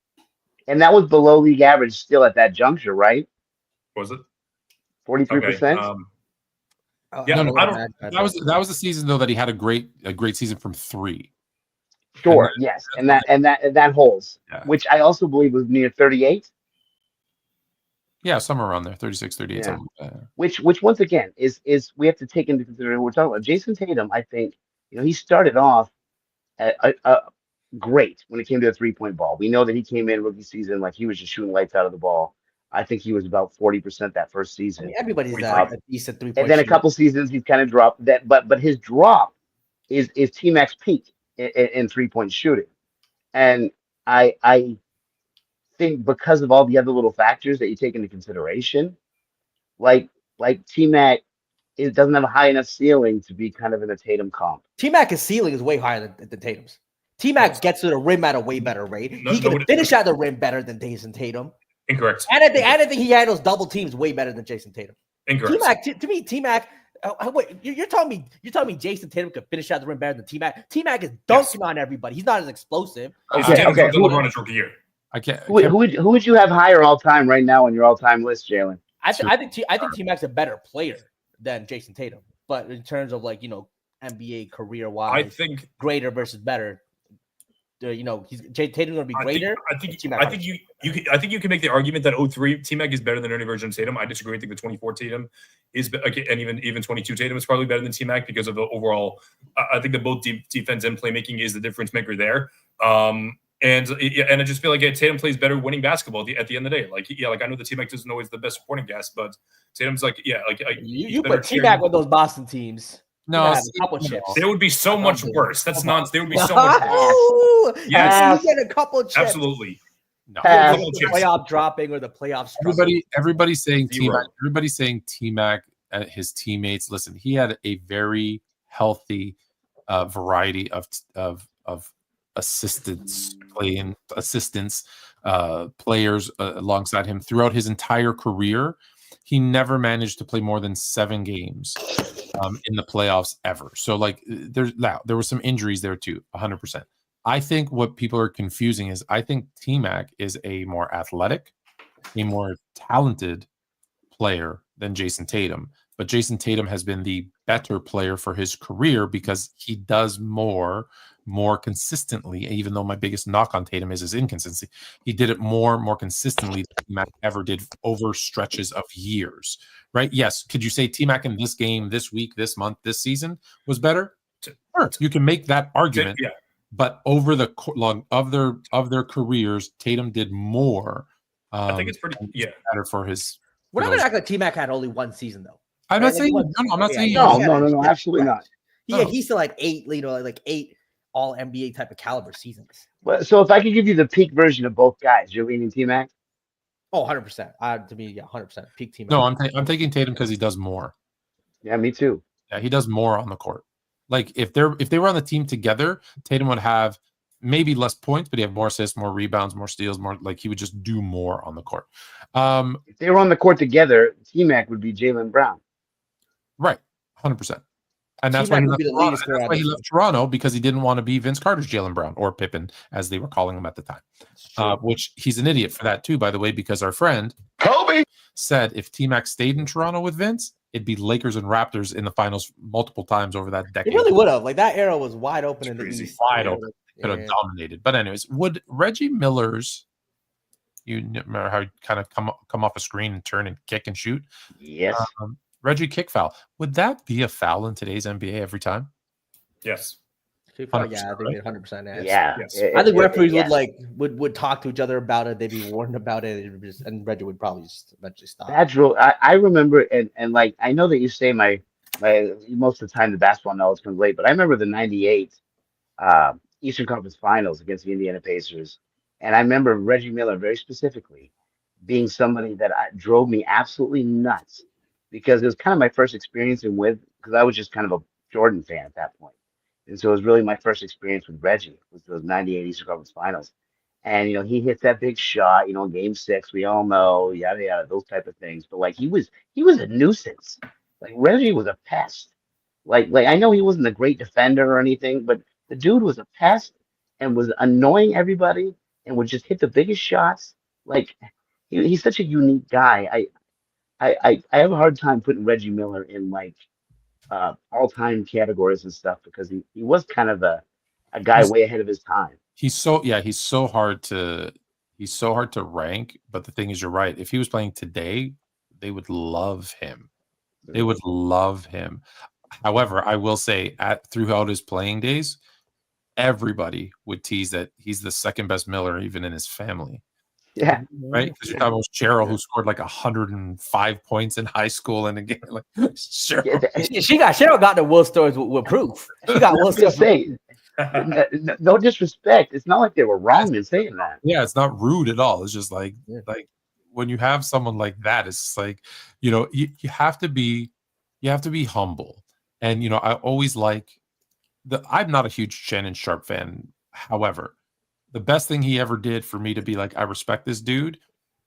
and that was below league average still at that juncture, right? Was it? 43%. Yeah, that was the season though that he had a great season from 3. Sure, yes, and that holds, which I also believe was near 38. Yeah, somewhere around there, 36, 38. Yeah. Something like that. Which once again is we have to take into consideration. We're talking about Jason Tatum. I think he started off great when it came to the 3-point ball. We know that he came in rookie season like he was just shooting lights out of the ball. I think he was about 40% that first season. I mean, everybody's a decent 3-point. And then a couple seasons he's kind of dropped that, but his drop is T-Mac's peak in 3-point shooting. And I think because of all the other little factors that you take into consideration, like T-Mac doesn't have a high enough ceiling to be kind of in a Tatum comp. T-Mac's ceiling is way higher than Tatum's. T-Mac gets to the rim at a way better rate. He can finish at the rim better than Jason Tatum. Incorrect. And I think he handles double teams way better than Jason Tatum. Incorrect. T-Mac, to me, T-Mac. Wait, you're telling me Jason Tatum could finish out the rim better than T-Mac? T-Mac is dunking on everybody. He's not as explosive. Okay. LeBron is rookie year. I can't. Who would you have higher all time right now on your all time list, Jalen? I think T-Mac's a better player than Jason Tatum, but in terms of NBA career wise, I think greater versus better. Tatum's going to be greater. I think you can make the argument that 03 T-Mac is better than any version of Tatum. I disagree. I think the 24 Tatum is, and even 22 Tatum is probably better than T-Mac because of the overall. I think that both defense and playmaking is the difference maker there. And I just feel like Tatum plays better winning basketball at the end of the day. I know the T-Mac isn't always the best supporting cast, but Tatum's you put T-Mac with those Boston teams. No, a couple chips. They would be so much worse. That's nonsense. They would be so much worse. Yes, you get a couple chips. Absolutely. No, the playoff dropping or the playoff struggling. Everybody's saying T-Mac. Everybody's saying T-Mac. His teammates. Listen, he had a very healthy variety of assistants players alongside him throughout his entire career. He never managed to play more than 7 games in the playoffs ever. So there were some injuries there too, 100%. I think what people are confusing is I think T-Mac is a more athletic, a more talented player than Jason Tatum. but Jason Tatum has been the better player for his career because he does more consistently. Even though my biggest knock on Tatum is his inconsistency, he did it more consistently than T-Mac ever did over stretches of years. Right? Yes. Could you say T-Mac in this game, this week, this month, this season was better? Sure, you can make that argument. Yeah. But over the long of their careers, Tatum did more. I think it's pretty better for his. We're not gonna act like T-Mac had only one season though. I'm not saying. I'm not saying. No, absolutely not. Yeah, he's still like 8, like 8 all NBA type of caliber seasons. Well, so if I could give you the peak version of both guys, you're leaning T-Mac? Oh, 100%. To me, yeah, 100%. Peak T-Mac. No, I'm taking Tatum because he does more. Yeah, me too. Yeah, he does more on the court. Like if they were on the team together, Tatum would have maybe less points, but he have more assists, more rebounds, more steals, more like he would just do more on the court. If they were on the court together, T-Mac would be Jaylen Brown. Right, 100%. And that's why he left Toronto because he didn't want to be Vince Carter's Jaylen Brown or Pippen, as they were calling him at the time. Which he's an idiot for that too, by the way, because our friend Kobe said if T-Mac stayed in Toronto with Vince, it'd be Lakers and Raptors in the finals multiple times over that decade. It really would have. Like that era was wide open in the East. Wide open. Could have dominated. But anyways, would Reggie Miller's, you remember how he kind of come off a screen and turn and kick and shoot? Yes. Reggie kick foul. Would that be a foul in today's NBA every time? Yes. Yeah, I think 100%. Yeah. Yes. I think referees would talk to each other about it. They'd be warned about it, and Reggie would probably just eventually stop. That's real. I remember, and like I know that you say my most of the time the basketball knowledge comes late, but I remember the '98 Eastern Conference Finals against the Indiana Pacers, and I remember Reggie Miller very specifically being somebody that drove me absolutely nuts because it was kind of my first experience because I was just kind of a Jordan fan at that point. And so it was really my first experience with Reggie, was those '98 Eastern Conference Finals. And, he hits that big shot, game 6, we all know, yada, yada, those type of things. But, like, he was a nuisance. Like, Reggie was a pest. Like I know he wasn't a great defender or anything, but the dude was a pest and was annoying everybody and would just hit the biggest shots. Like, he's such a unique guy. I have a hard time putting Reggie Miller in, like, all-time categories and stuff because he was kind of a guy way ahead of his time. He's so hard to rank, but the thing is, you're right. If he was playing today, they would love him. They would love him. However, I will say throughout his playing days, everybody would tease that he's the second best Miller even in his family. Yeah. Right? Because you're talking about Cheryl, who scored like 105 points in high school and again, like Cheryl. Cheryl got the Will stories with proof. She got Will stories. No disrespect. It's not like they were wrong in saying that. Yeah, it's not rude at all. It's just like when you have someone like that, it's just like, you have to be humble. And I always I'm not a huge Shannon Sharp fan. However, the best thing he ever did for me to be like, I respect this dude,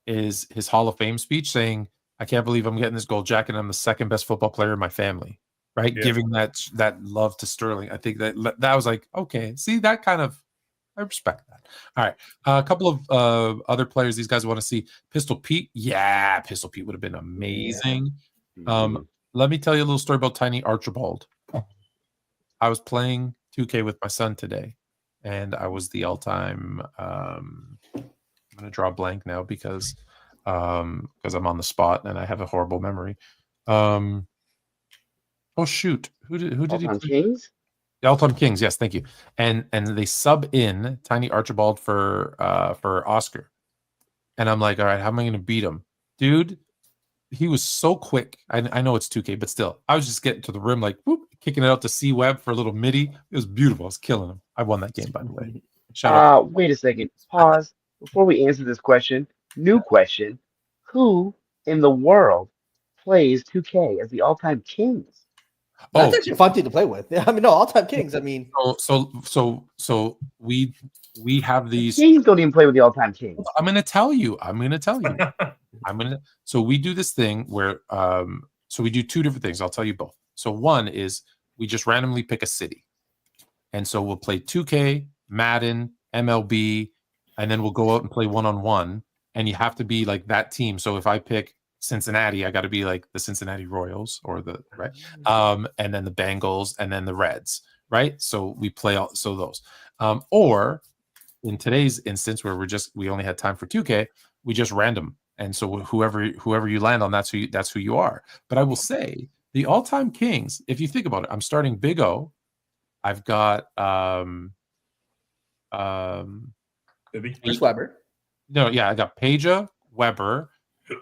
is his Hall of Fame speech saying, I can't believe I'm getting this gold jacket. I'm the second best football player in my family. Right. Yeah. Giving that love to Sterling. I think that was like, okay, see, that kind of, I respect that. All right. A couple of other players these guys want to see. Pistol Pete. Yeah. Pistol Pete would have been amazing. Yeah. Let me tell you a little story about Tiny Archibald. I was playing 2K with my son today, and I was the all-time, I'm going to draw a blank now because I'm on the spot and I have a horrible memory. Oh shoot! Who did he play? Kings? The All-Time Kings. Yes, thank you. And they sub in Tiny Archibald for Oscar, and I'm like, all right, how am I going to beat him, dude? He was so quick. I know it's 2K, but still, I was just getting to the rim, like whoop, kicking it out to C Webb for a little midi. It was beautiful. I was killing him. I won that game, by the way. Shout out. Wait a second. Pause before we answer this question. New question: who in the world plays 2K as the All-Time Kings? That's actually a fun team to play with. I mean, no, All-Time Kings. I mean, so we have these. The Kings don't even play with the All-Time Kings. I'm going to tell you. So we do this thing where so we do two different things. I'll tell you both. So one is we just randomly pick a city, and so we'll play 2K, Madden, MLB, and then we'll go out and play one-on-one. And you have to be like that team. So if I pick Cincinnati, I got to be like the Cincinnati Royals or the right, and then the Bengals, and then the Reds, right? So we play those, or in today's instance where we only had time for 2K, we just random, and so whoever you land on, that's who you are. But I will say the all-time kings, if you think about it, I'm starting Big O. I've got Chris Webber. No, yeah, I got Peja, Weber.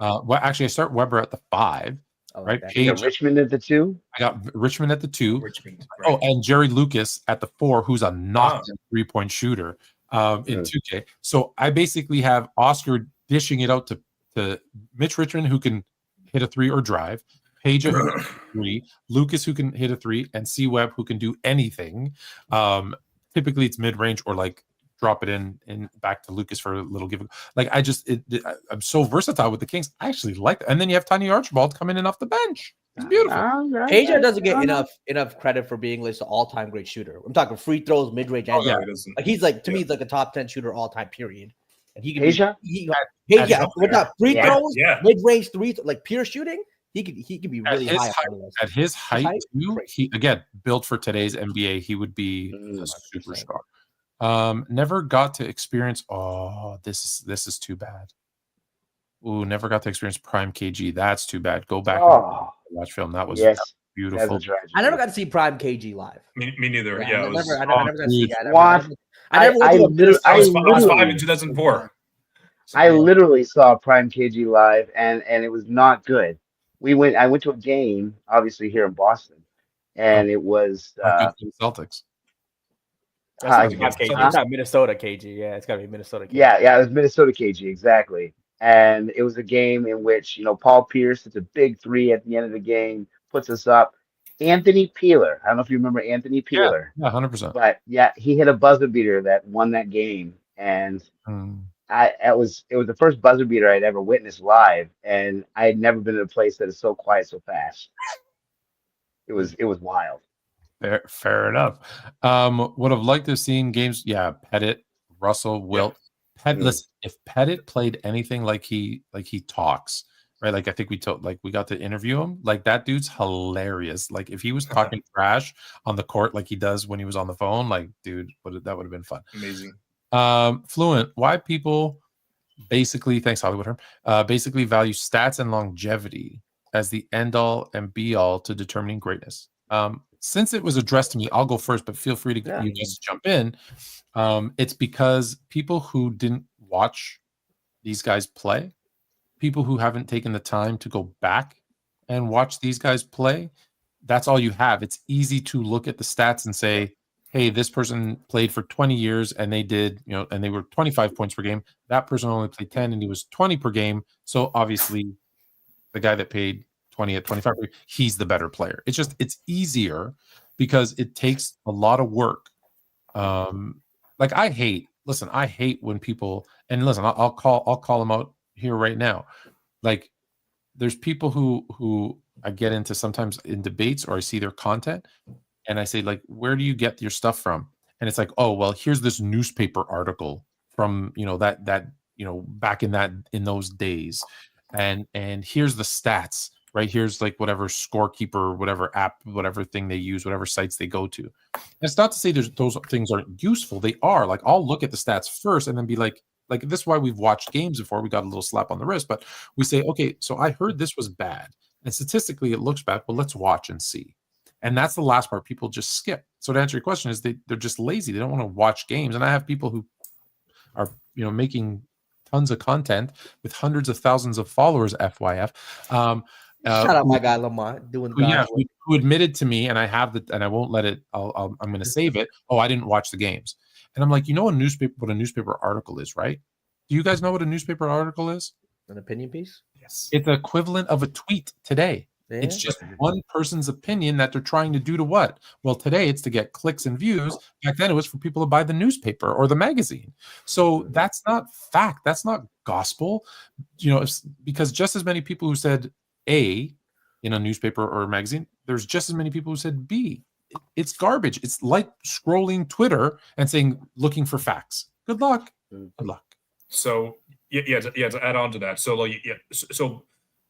Well, actually, I start Weber at the 5, right? You got Richmond at the 2. I got Richmond at the 2. Richmond, right. Oh, and Jerry Lucas at the 4, who's a knockdown 3-point shooter in 2K. So I basically have Oscar dishing it out to Mitch Richmond, who can hit a 3 or drive, Peja who can hit a 3, Lucas who can hit a 3, and C Webb who can do anything. Typically, it's mid range or like drop it in back to Lucas for a little give. Like I'm so versatile with the Kings. I actually like that. And then you have Tiny Archibald coming in off the bench. It's beautiful. Peja doesn't get enough credit for being like an all-time great shooter. I'm talking free throws, mid-range. Oh, yeah, he doesn't. Like he's like to me, he's like a top 10 shooter all-time period. And he can Peja? with that free throws, Yeah. mid-range threes, like pure shooting, he could be really high. At his height, too, he again built for today's NBA. He would be a superstar. Never got to experience. Oh, this is too bad. Ooh, never got to experience Prime KG. That's too bad. Go back and watch film. That was beautiful. I never got to see Prime KG live. Me neither. Yeah, I never got to see that. I was 5 in 2004. I literally saw Prime KG live, and it was not good. I went to a game, obviously here in Boston, and it was Celtics. It's not Minnesota KG. Yeah, it's got to be Minnesota KG. Yeah, it was Minnesota KG, exactly. And it was a game in which, Paul Pierce hits a big 3 at the end of the game, puts us up. Anthony Peeler, I don't know if you remember Anthony Peeler. Yeah, 100%. But yeah, he hit a buzzer beater that won that game. And it was the first buzzer beater I'd ever witnessed live. And I had never been in a place that is so quiet so fast. It was wild. Fair enough. Would have liked to have seen games. Yeah, Pettit, Russell, Wilt. Listen, if Pettit played anything like he talks, right? Like I think we got to interview him. Like that dude's hilarious. Like if he was talking trash on the court like he does when he was on the phone, like dude, that would have been fun. Amazing. Fluent. Why people basically, thanks Hollywood Herm, basically value stats and longevity as the end all and be all to determining greatness. Since it was addressed to me, I'll go first, but feel free to you just jump in. It's because people who didn't watch these guys play, people who haven't taken the time to go back and watch these guys play, that's all you have. It's easy to look at the stats and say, hey, this person played for 20 years and they did, and they were 25 points per game. That person only played 10 and he was 20 per game. So obviously the guy that paid 20 at 25, he's the better player. It's easier because it takes a lot of work. Like I hate when people, and listen, I'll call them out here right now. Like there's people who I get into sometimes in debates or I see their content and I say like, where do you get your stuff from? And it's like, oh, well, here's this newspaper article from, that back in those days. And here's the stats. Right, here's like whatever scorekeeper, whatever app, whatever thing they use, whatever sites they go to. And it's not to say those things aren't useful. They are. Like I'll look at the stats first and then be like this is why we've watched games before. We got a little slap on the wrist, but we say, okay, so I heard this was bad. And statistically it looks bad. Well, let's watch and see. And that's the last part people just skip. So to answer your question is they're just lazy. They don't want to watch games. And I have people who are, making tons of content with hundreds of thousands of followers, FYF. Shout out my guy Lamont doing who admitted to me, and I have and I won't let it. I'm going to save it. Oh, I didn't watch the games, and I'm like, what a newspaper article is, right? Do you guys know what a newspaper article is? An opinion piece. Yes, it's the equivalent of a tweet today. Yeah. It's just one person's opinion that they're trying to do to what? Well, today it's to get clicks and views. Back then it was for people to buy the newspaper or the magazine. So that's not fact. That's not gospel. Because just as many people who said A in a newspaper or a magazine, there's just as many people who said B. It's garbage. It's like scrolling Twitter and saying, looking for facts. Good luck. Good luck. So, to add on to that. So,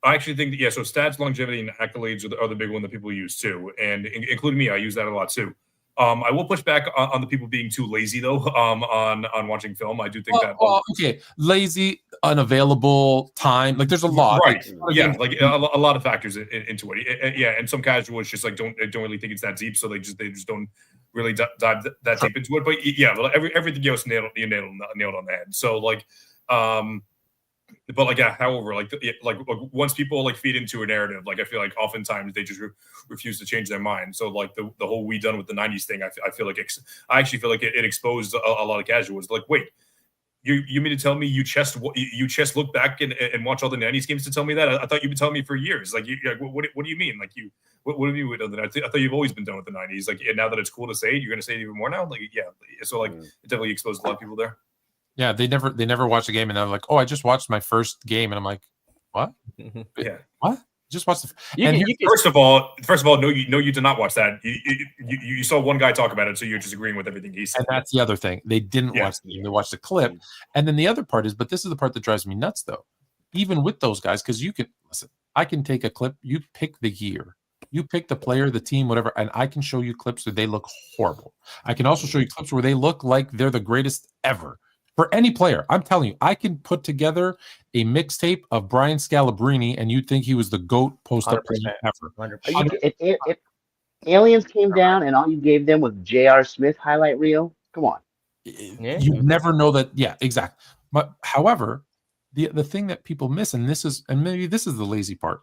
I actually think that, so stats, longevity, and accolades are the big one that people use too, and including me, I use that a lot too. I will push back on the people being too lazy though. On watching film, I do think that. Okay, lazy, unavailable, time. Like there's a lot. Right? Yeah, like a lot of factors into it. Yeah, and some casuals just like don't really think it's that deep, so they just don't really dive that deep into it. But yeah, everything else nailed on the head. So like, but like, yeah, however, like once people like feed into a narrative, like I feel like oftentimes they just refuse to change their mind. So like the whole "we done with the '90s" thing, I feel like I actually feel like it exposed a lot of casuals. Like, wait, you mean to tell me you just look back and watch all the '90s games to tell me that? I thought you've been telling me for years. Like, what do you mean? Like what do you mean? I thought you've always been done with the '90s. Like, and now that it's cool to say it, you're going to say it even more now. Like, yeah. So like, it definitely exposed a lot of people there. Yeah, they never watched the game, and they're like, "Oh, I just watched my first game," and I'm like, "What? Yeah, what? Just watched First of all, no, you did not watch that. You saw one guy talk about it, so you're just agreeing with everything he said. And that's the other thing. They didn't watch the game; they watched the clip. And then the other part is, but this is the part that drives me nuts, though. Even with those guys, because you can listen, I can take a clip. You pick the year, you pick the player, the team, whatever, and I can show you clips where they look horrible. I can also show you clips where they look like they're the greatest ever. For any player, I'm telling you, I can put together a mixtape of Brian Scalabrine, and you'd think he was the GOAT post-up player ever. If aliens came down and all you gave them was J.R. Smith highlight reel, come on. You never know that. Yeah, exactly. But however, the thing that people miss, and maybe this is the lazy part,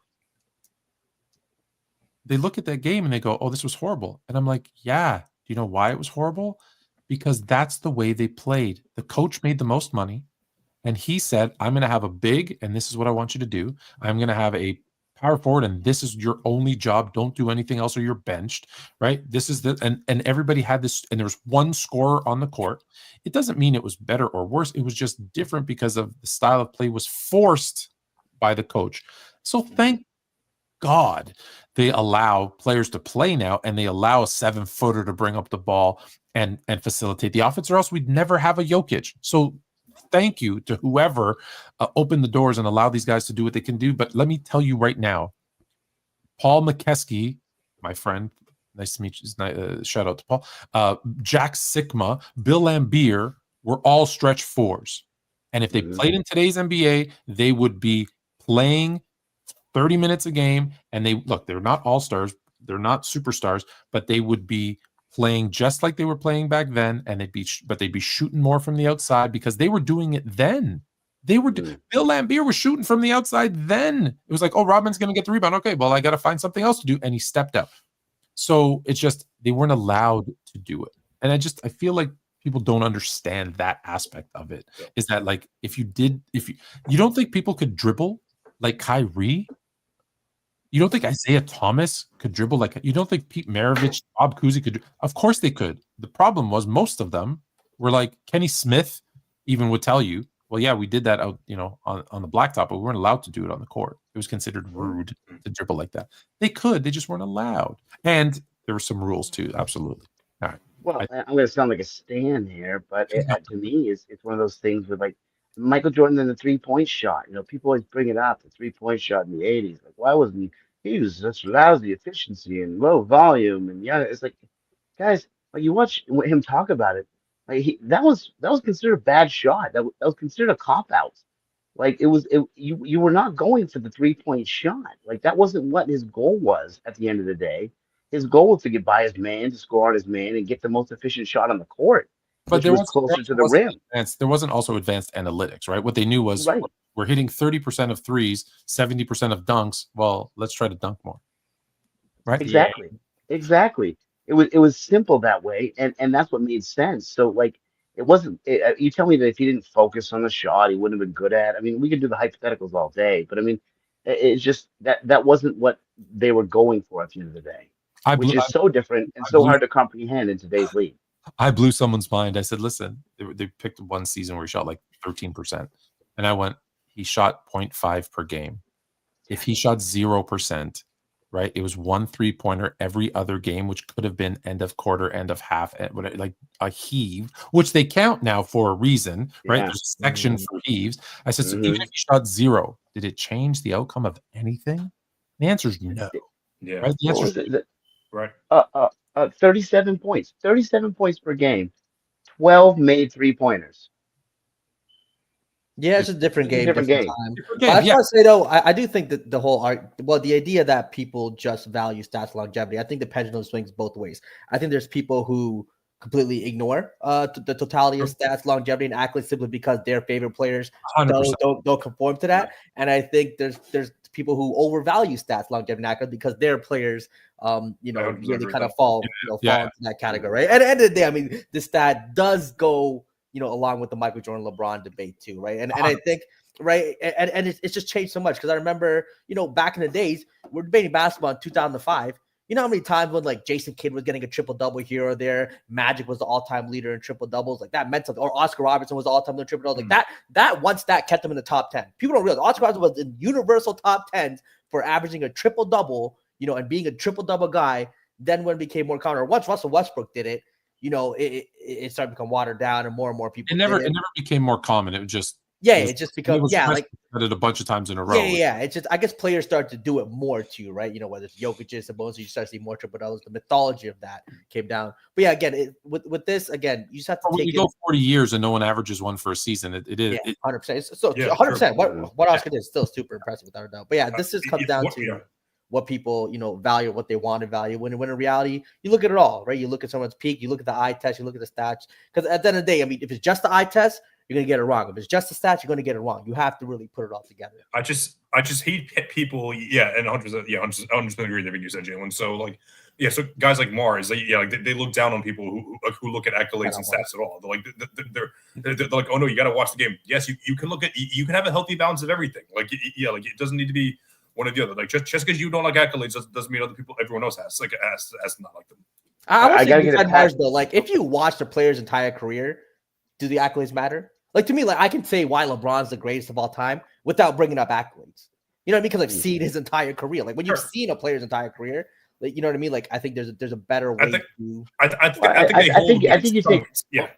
they look at that game and they go, "Oh, this was horrible," and I'm like, "Yeah." Do you know why it was horrible? Because that's the way they played. The coach made the most money, and he said, "I'm going to have a big, and this is what I want you to do. I'm going to have a power forward, and this is your only job. Don't do anything else, or you're benched." Right? This is and everybody had this, and there was one scorer on the court. It doesn't mean it was better or worse. It was just different because of the style of play was forced by the coach. So thank God they allow players to play now, and they allow a 7-footer to bring up the ball and facilitate the offense, or else we'd never have a Jokic. So thank you to whoever opened the doors and allowed these guys to do what they can do. But let me tell you right now, Paul McKeskey, my friend, nice to meet you. Shout out to Paul. Jack Sikma, Bill Laimbeer were all stretch fours. And if they played in today's NBA, they would be playing 30 minutes a game. And they're not all-stars, they're not superstars, but they would be playing just like they were playing back then, and they'd be shooting more from the outside because they were doing it then. Bill Laimbeer was shooting from the outside then. It was like, "Oh, Rodman's going to get the rebound. Okay, well, I got to find something else to do," and he stepped up. So it's just they weren't allowed to do it, and I feel like people don't understand that aspect of it. Is that like if you don't think people could dribble like Kyrie? You don't think Isaiah Thomas could dribble like you don't think Pete Maravich, Bob Cousy could? Of course they could. The problem was most of them were like Kenny Smith even would tell you, "Well, yeah, we did that out, on the blacktop, but we weren't allowed to do it on the court. It was considered rude to dribble like that." They could, they just weren't allowed. And there were some rules too, absolutely. All right. Well, I'm going to sound like a stan here, but to me, it's one of those things with like Michael Jordan and the 3-point shot. People always bring it up, the 3-point shot in the 80s. Like, why wasn't he was such lousy efficiency and low volume? And yeah, it's like, guys, like you watch him talk about it, like that was considered a bad shot. That was considered a cop out. Like you were not going for the 3-point shot. Like that wasn't what his goal was at the end of the day. His goal was to get by his man, to score on his man, and get the most efficient shot on the court. But there was closer to the rim. There wasn't also advanced analytics, right? What they knew was we're hitting 30% of threes, 70% of dunks. Well, let's try to dunk more. Right? Exactly. It was simple that way, and that's what made sense. So like it wasn't. You tell me that if he didn't focus on the shot, he wouldn't have been good at. I mean, we could do the hypotheticals all day, but I mean, it's just that wasn't what they were going for at the end of the day, which is so different and so hard to comprehend in today's league. I blew someone's mind. I said, "Listen, they picked one season where he shot like 13%. And I went, he shot 0.5 per game. If he shot 0%, right? It was 1 3-pointer every other game, which could have been end of quarter, end of half, like a heave, which they count now for a reason, right? Yeah. There's a section for heaves. I said, so even if you shot 0, did it change the outcome of anything? The answer is no. Yeah. Right? The What answer was is it? Right. 37 points. 37 points per game. 12 made 3-pointers. Yeah, it's a different game, Different different game. time. Different But game, I just yeah. want to say though, I do think that the idea that people just value stats longevity, I think the pendulum swings both ways. I think there's people who completely ignore the totality of stats, longevity, and accolades simply because their favorite players 100%. don't conform to that. And I think there's people who overvalue stats, longevity, and accolades because their players, really kind of fall into that category. Right? At the end of the day, I mean, the stat does go, along with the Michael Jordan, LeBron debate too, right? And I think, right, and it's just changed so much because I remember, back in the days, we're debating basketball in 2005. You know how many times when like Jason Kidd was getting a triple double here or there, Magic was the all-time leader in triple doubles, like that meant something, or Oscar Robertson was the all-time leader in triple doubles, like that one stat kept him in the top 10. People don't realize Oscar Robertson was in universal top 10s for averaging a triple double, and being a triple double guy. Then when it became more common, or once Russell Westbrook did it, it started to become watered down, and more people. It never became more common. It was just it just becomes like it a bunch of times in a row. Yeah. It's just I guess players start to do it more too, right? Whether it's Jokic, Sabonis, you start to see more triple doubles. The mythology of that came down. But yeah, again, with this, again, you just have to take you go 40 years and no one averages one for a season. It is 100%. It's still 100%. What Oscar did is still super impressive without a doubt. But yeah, this just comes down to what people value, what they want to value. When in reality, you look at it all, right? You look at someone's peak, you look at the eye test, you look at the stats. Because at the end of the day, I mean, if it's just the eye test, you're gonna get it wrong. If it's just the stats, you're gonna get it wrong. You have to really put it all together. I just hate people, and 100%, 100% agree with everything you said, Jalen. So so guys like Mars, they look down on people who look at accolades and stats at all. They're like, oh no, you got to watch the game. Yes, you can look at, you can have a healthy balance of everything. It doesn't need to be one or the other. Like just because you don't like accolades doesn't mean everyone else has to not like them. I gotta get Mars though. Like if you watch the player's entire career, do the accolades matter? Like to me, like I can say why LeBron's the greatest of all time without bringing up accolades. You know what I mean? Because I've seen his entire career. Like when you've seen a player's entire career, like you know what I mean. Like I think there's a better way to. I think you take. Yeah,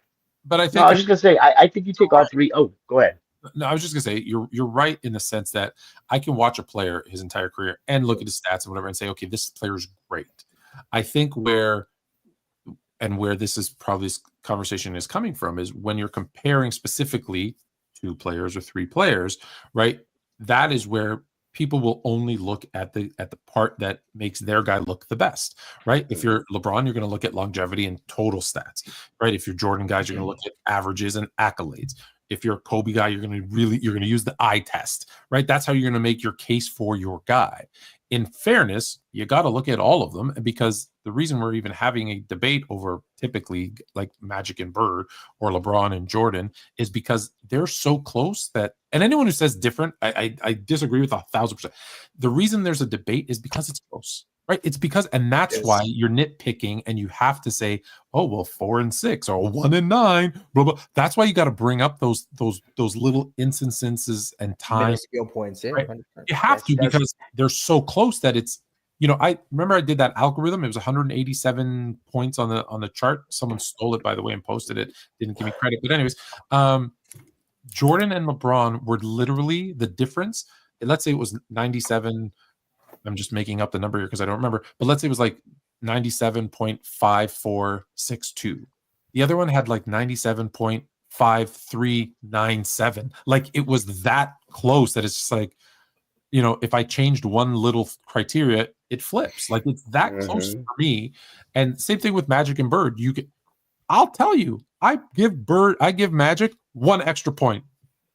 but I think I was just gonna say I think you take all three. Oh, go ahead. No, I was just gonna say you're right in the sense that I can watch a player his entire career and look at his stats and whatever and say, okay, this player is great. I think where this is probably this conversation is coming from is when you're comparing specifically 2 players or 3 players, right? That is where people will only look at the part that makes their guy look the best, right? If you're LeBron, you're going to look at longevity and total stats, right? If you're Jordan guys, you're going to look at averages and accolades. If you're a Kobe guy, you're going to use the eye test, right? That's how you're going to make your case for your guy. In fairness, you got to look at all of them, because the reason we're even having a debate over typically like Magic and Bird or LeBron and Jordan is because they're so close that, and anyone who says different, I disagree with 1,000%. The reason there's a debate is because it's close, right? It's because, and that's why you're nitpicking and you have to say, oh, well, 4 and 6 or 1 and 9, blah, blah. That's why you got to bring up those little instances and time. Skill points, yeah. Right? You have to, because they're so close that it's, I remember I did that algorithm. It was 187 points on the chart. Someone stole it, by the way, and posted it. Didn't give me credit. But anyways, Jordan and LeBron were literally the difference. Let's say it was 97. I'm just making up the number here because I don't remember. But let's say it was like 97.5462. The other one had like 97.5397. Like it was that close that it's just like, if I changed one little criteria, it flips. Like it's that close for me. And same thing with Magic and Bird. I'll tell you, I give Magic 1 extra point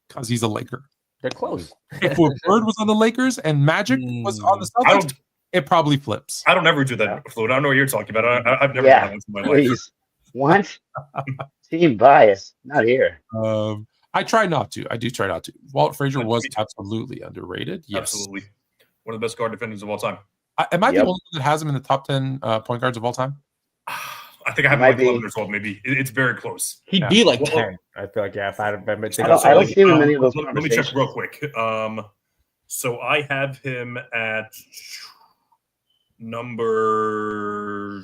because he's a Laker. They're close. If Bird was on the Lakers and Magic was on the Celtics, it probably flips. I don't ever do that, Fluid. I don't know what you're talking about. I've never done that in my life. What? Team bias. Not here. I try not to. I do try not to. Walt Frazier was absolutely underrated. Yes. Absolutely. One of the best guard defenders of all time. Am I the only one that has him in the top 10 point guards of all time? I think I have like 11 or 12, maybe. It's very close. He'd be like 10. I feel like, if I remember. I don't see him in many of those Let me check real quick. So I have him at Number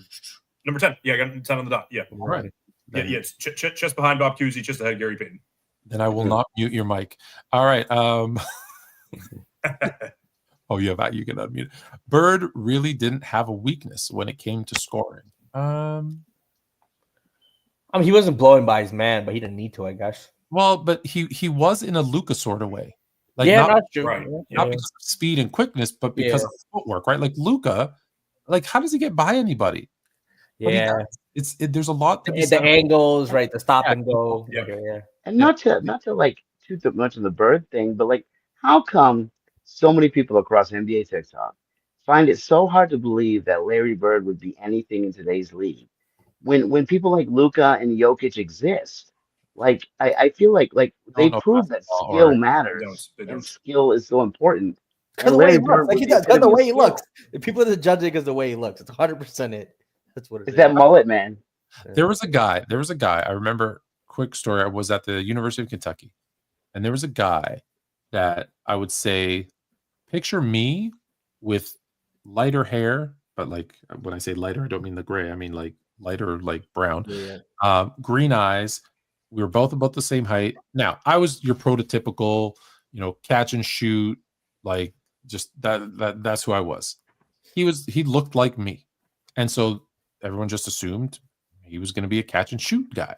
10. Yeah, I got 10 on the dot. Yeah. All right. Yeah, it's just behind Bob Cousy, just ahead of Gary Payton. Then I will not mute your mic. All right. Oh, you can unmute. Bird really didn't have a weakness when it came to scoring. I mean, he wasn't blowing by his man, but he didn't need to, I guess. Well, but he was in a Luka sort of way. Like yeah, not, that's true. right. not because of speed and quickness, but because of footwork, right? Like Luka, like how does he get by anybody? Yeah, there's a lot to be the angles, right? The stop and go. Yeah. And not to like too much of the Bird thing, but like, how come so many people across NBA TikTok find it so hard to believe that Larry Bird would be anything in today's league when people like Luka and Jokic exist? Like, I feel like they prove that skill matters and skill is so important. Because the way he looks, like the way he looks. If people are judging because the way he looks, it's 100% it. That's what it is. It's that mullet, man. There was a guy. I remember. Quick story. I was at the University of Kentucky, and there was a guy that I would say, picture me with lighter hair, but like when I say lighter, I don't mean the gray. I mean like lighter, like brown, green eyes. We were both about the same height. Now I was your prototypical, catch and shoot, like just that's who I was. He looked like me, and so everyone just assumed he was going to be a catch and shoot guy.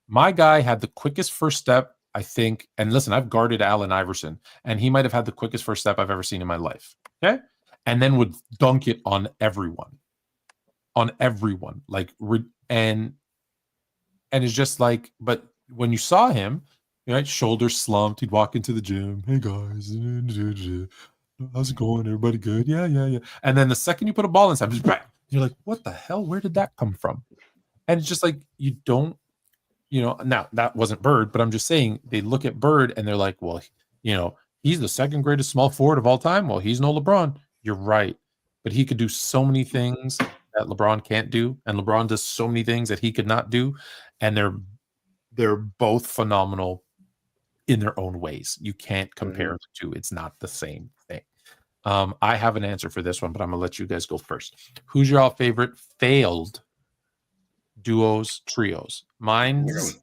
My guy had the quickest first step, I think. And listen, I've guarded Allen Iverson, and he might have had the quickest first step I've ever seen in my life. Okay. And then would dunk it on everyone. Like, and it's just like, but when you saw him, right, shoulders slumped, he'd walk into the gym. Hey guys, how's it going? Everybody good? Yeah. And then the second you put a ball inside, you're like, what the hell? Where did that come from? And it's just like, you don't, now that wasn't Bird, but I'm just saying they look at Bird and they're like, well, he's the second greatest small forward of all time. Well, he's no LeBron. You're right. But he could do so many things that LeBron can't do. And LeBron does so many things that he could not do. And they're both phenomenal in their own ways. You can't compare the two. It's not the same thing. I have an answer for this one, but I'm going to let you guys go first. Who's your all favorite failed duos, trios? Mine's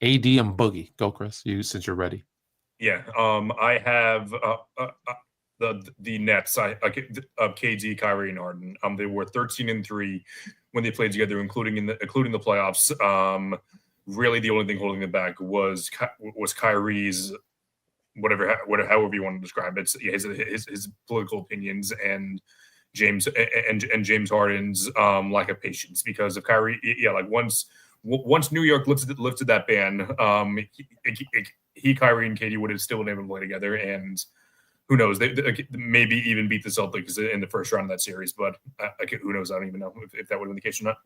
AD and Boogie. Go, Chris, since you're ready. Yeah, I have the Nets. KD, Kyrie, and Harden. They were 13-3 when they played together, including the playoffs. Really, the only thing holding them back was Kyrie's however you want to describe it. His political opinions and James Harden's lack of patience, because of Kyrie. Yeah, like once New York lifted that ban, Kyrie and KD would have still been able to play together, and who knows? They maybe even beat the Celtics in the first round of that series. But who knows? I don't even know if that would have been the case or not.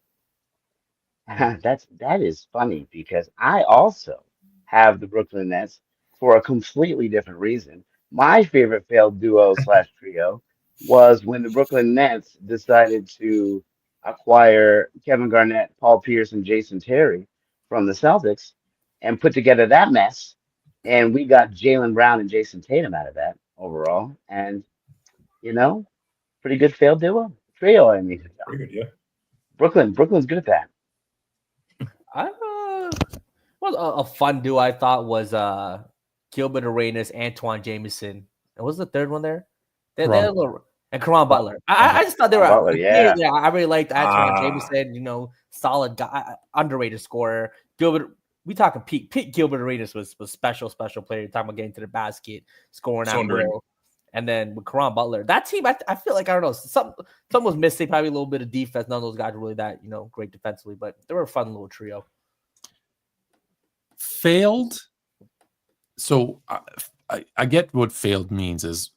That is funny, because I also have the Brooklyn Nets for a completely different reason. My favorite failed duo / trio was when the Brooklyn Nets decided to acquire Kevin Garnett, Paul Pierce, and Jason Terry from the Celtics and put together that mess. And we got Jaylen Brown and Jason Tatum out of that overall. And, pretty good failed trio, I mean. Pretty good, yeah. Brooklyn's good at that. A fun duo I thought was Gilbert Arenas, Antoine Jameson. And was the third one there? And Caron Butler. I just thought they were Butler, yeah. I really liked Antoine Jameson, solid guy, underrated scorer. Gilbert, we talking peak Gilbert Arenas was special player. Talking about getting to the basket, scoring out real. And then with Caron Butler, that team, I feel like, I don't know, something was missing, probably a little bit of defense. None of those guys were really that, great defensively, but they were a fun little trio. Failed. So I get what failed means is,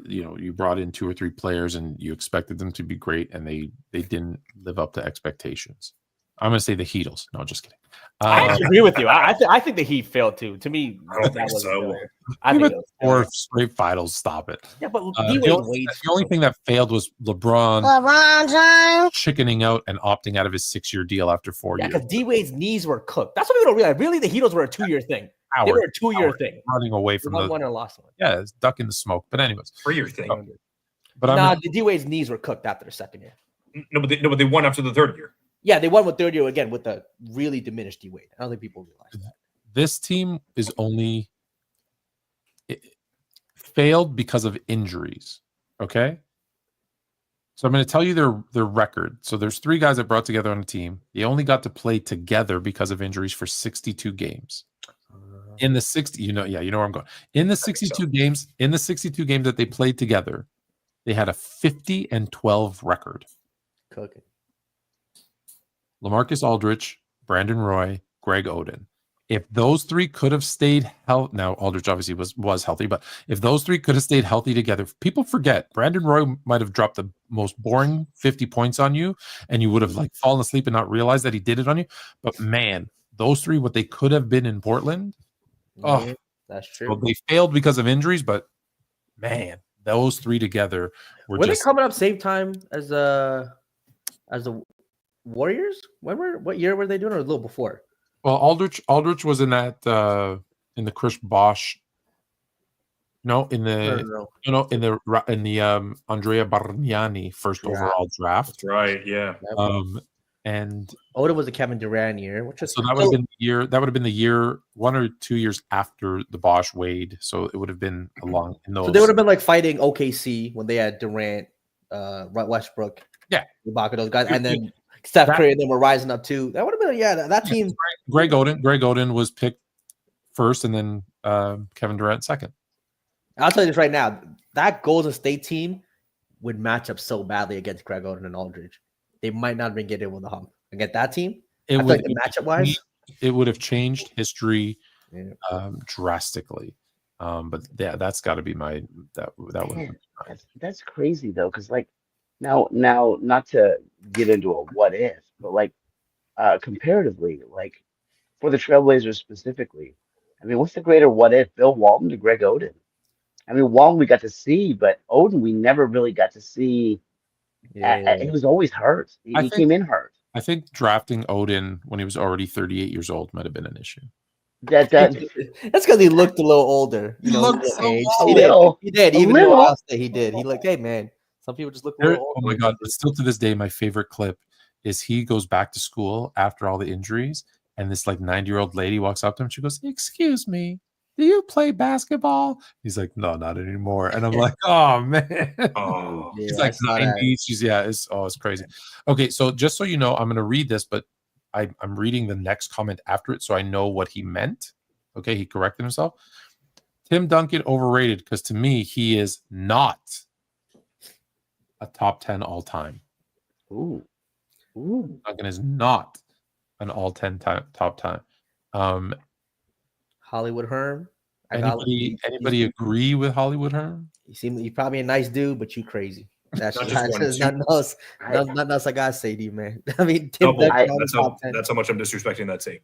you brought in 2 or 3 players and you expected them to be great, and they didn't live up to expectations. I'm going to say the Heatles. No, just kidding. I actually agree with you. I think the Heat failed too. To me, I don't think so. I think 4 straight finals. Stop it. Yeah, but the only thing that failed was LeBron chickening out and opting out of his 6-year deal after 4 years. Yeah, because D-Wade's knees were cooked. That's what we don't realize. Really, the Heatles were a 2-year thing. They were a 2-year thing. Running away from one and lost one. Yeah, it's ducking the smoke. But anyways, 3-year thing. But Nah, the D-Wade's knees were cooked after the second year. No, but they won after the third year. Yeah, they won with third year again with the really diminished D-Wade. I don't think people realize that. this team is only failed because of injuries. Okay. So I'm going to tell you their record. So there's 3 guys that brought together on a team. They only got to play together because of injuries for 62 games. In the 60, you know where I'm going. In the 62 games that they played together, they had a 50-12 record. Cooking. LaMarcus Aldridge, Brandon Roy, Greg Oden. If those 3 could have stayed healthy, now Aldridge obviously was healthy, but if those 3 could have stayed healthy together, people forget Brandon Roy might have dropped the most boring 50 points on you, and you would have like fallen asleep and not realized that he did it on you. But man, those 3, what they could have been in Portland, that's true. Well, they failed because of injuries, but man, those 3 together were they just coming up same time as the Warriors? What year were they doing, or a little before? well. Aldridge was in that in the Chris Bosh. No, in the Andrea Bargnani first overall draft. That's right. Yeah. And Oda was a Kevin Durant year, which is so that would have been the year. That would have been the year 1 or 2 years after the Bosh Wade. So it would have been along in those. So they would have been like fighting OKC when they had Durant, Westbrook, Ibaka, those guys, and then Steph Curry and them were rising up too. That would have been that team. Greg Oden was picked first, and then Kevin Durant second. I'll tell you this right now: that Golden State team would match up so badly against Greg Oden and Aldridge. They might not even get in with the hump. Against that team, matchup wise, it would have changed history drastically. But yeah, that's got to be my that one. That's crazy though, because like now not to get into a what if, but like comparatively, like for the Trailblazers specifically, I mean, what's the greater what if, Bill Walton to Greg Oden? I mean, Walton we got to see, but Oden we never really got to see. He was always hurt. He came in hurt. I think drafting Oden when he was already 38 years old might have been an issue. That's because he looked a little older. He looked so old. He did. Even in Ohio State, he did. He looked, hey man, some people just look a little older. Oh my god! But still to this day, my favorite clip is he goes back to school after all the injuries, and this like 90-year-old lady walks up to him. She goes, "Excuse me, do you play basketball?" He's like, "No, not anymore." And I'm like, "Oh man." Oh, he's like 90. It's crazy. Okay, so just so you know, I'm going to read this, but I'm reading the next comment after it, so I know what he meant. Okay, he corrected himself. Tim Duncan overrated because to me he is not a top 10 all time. Ooh. Duncan is not an all 10 top time. Hollywood Herm. Anybody agree with Hollywood Herm? He's probably a nice dude, but you crazy. That's nothing else I gotta say to you, man. I mean, Tim that's how much I'm disrespecting that take.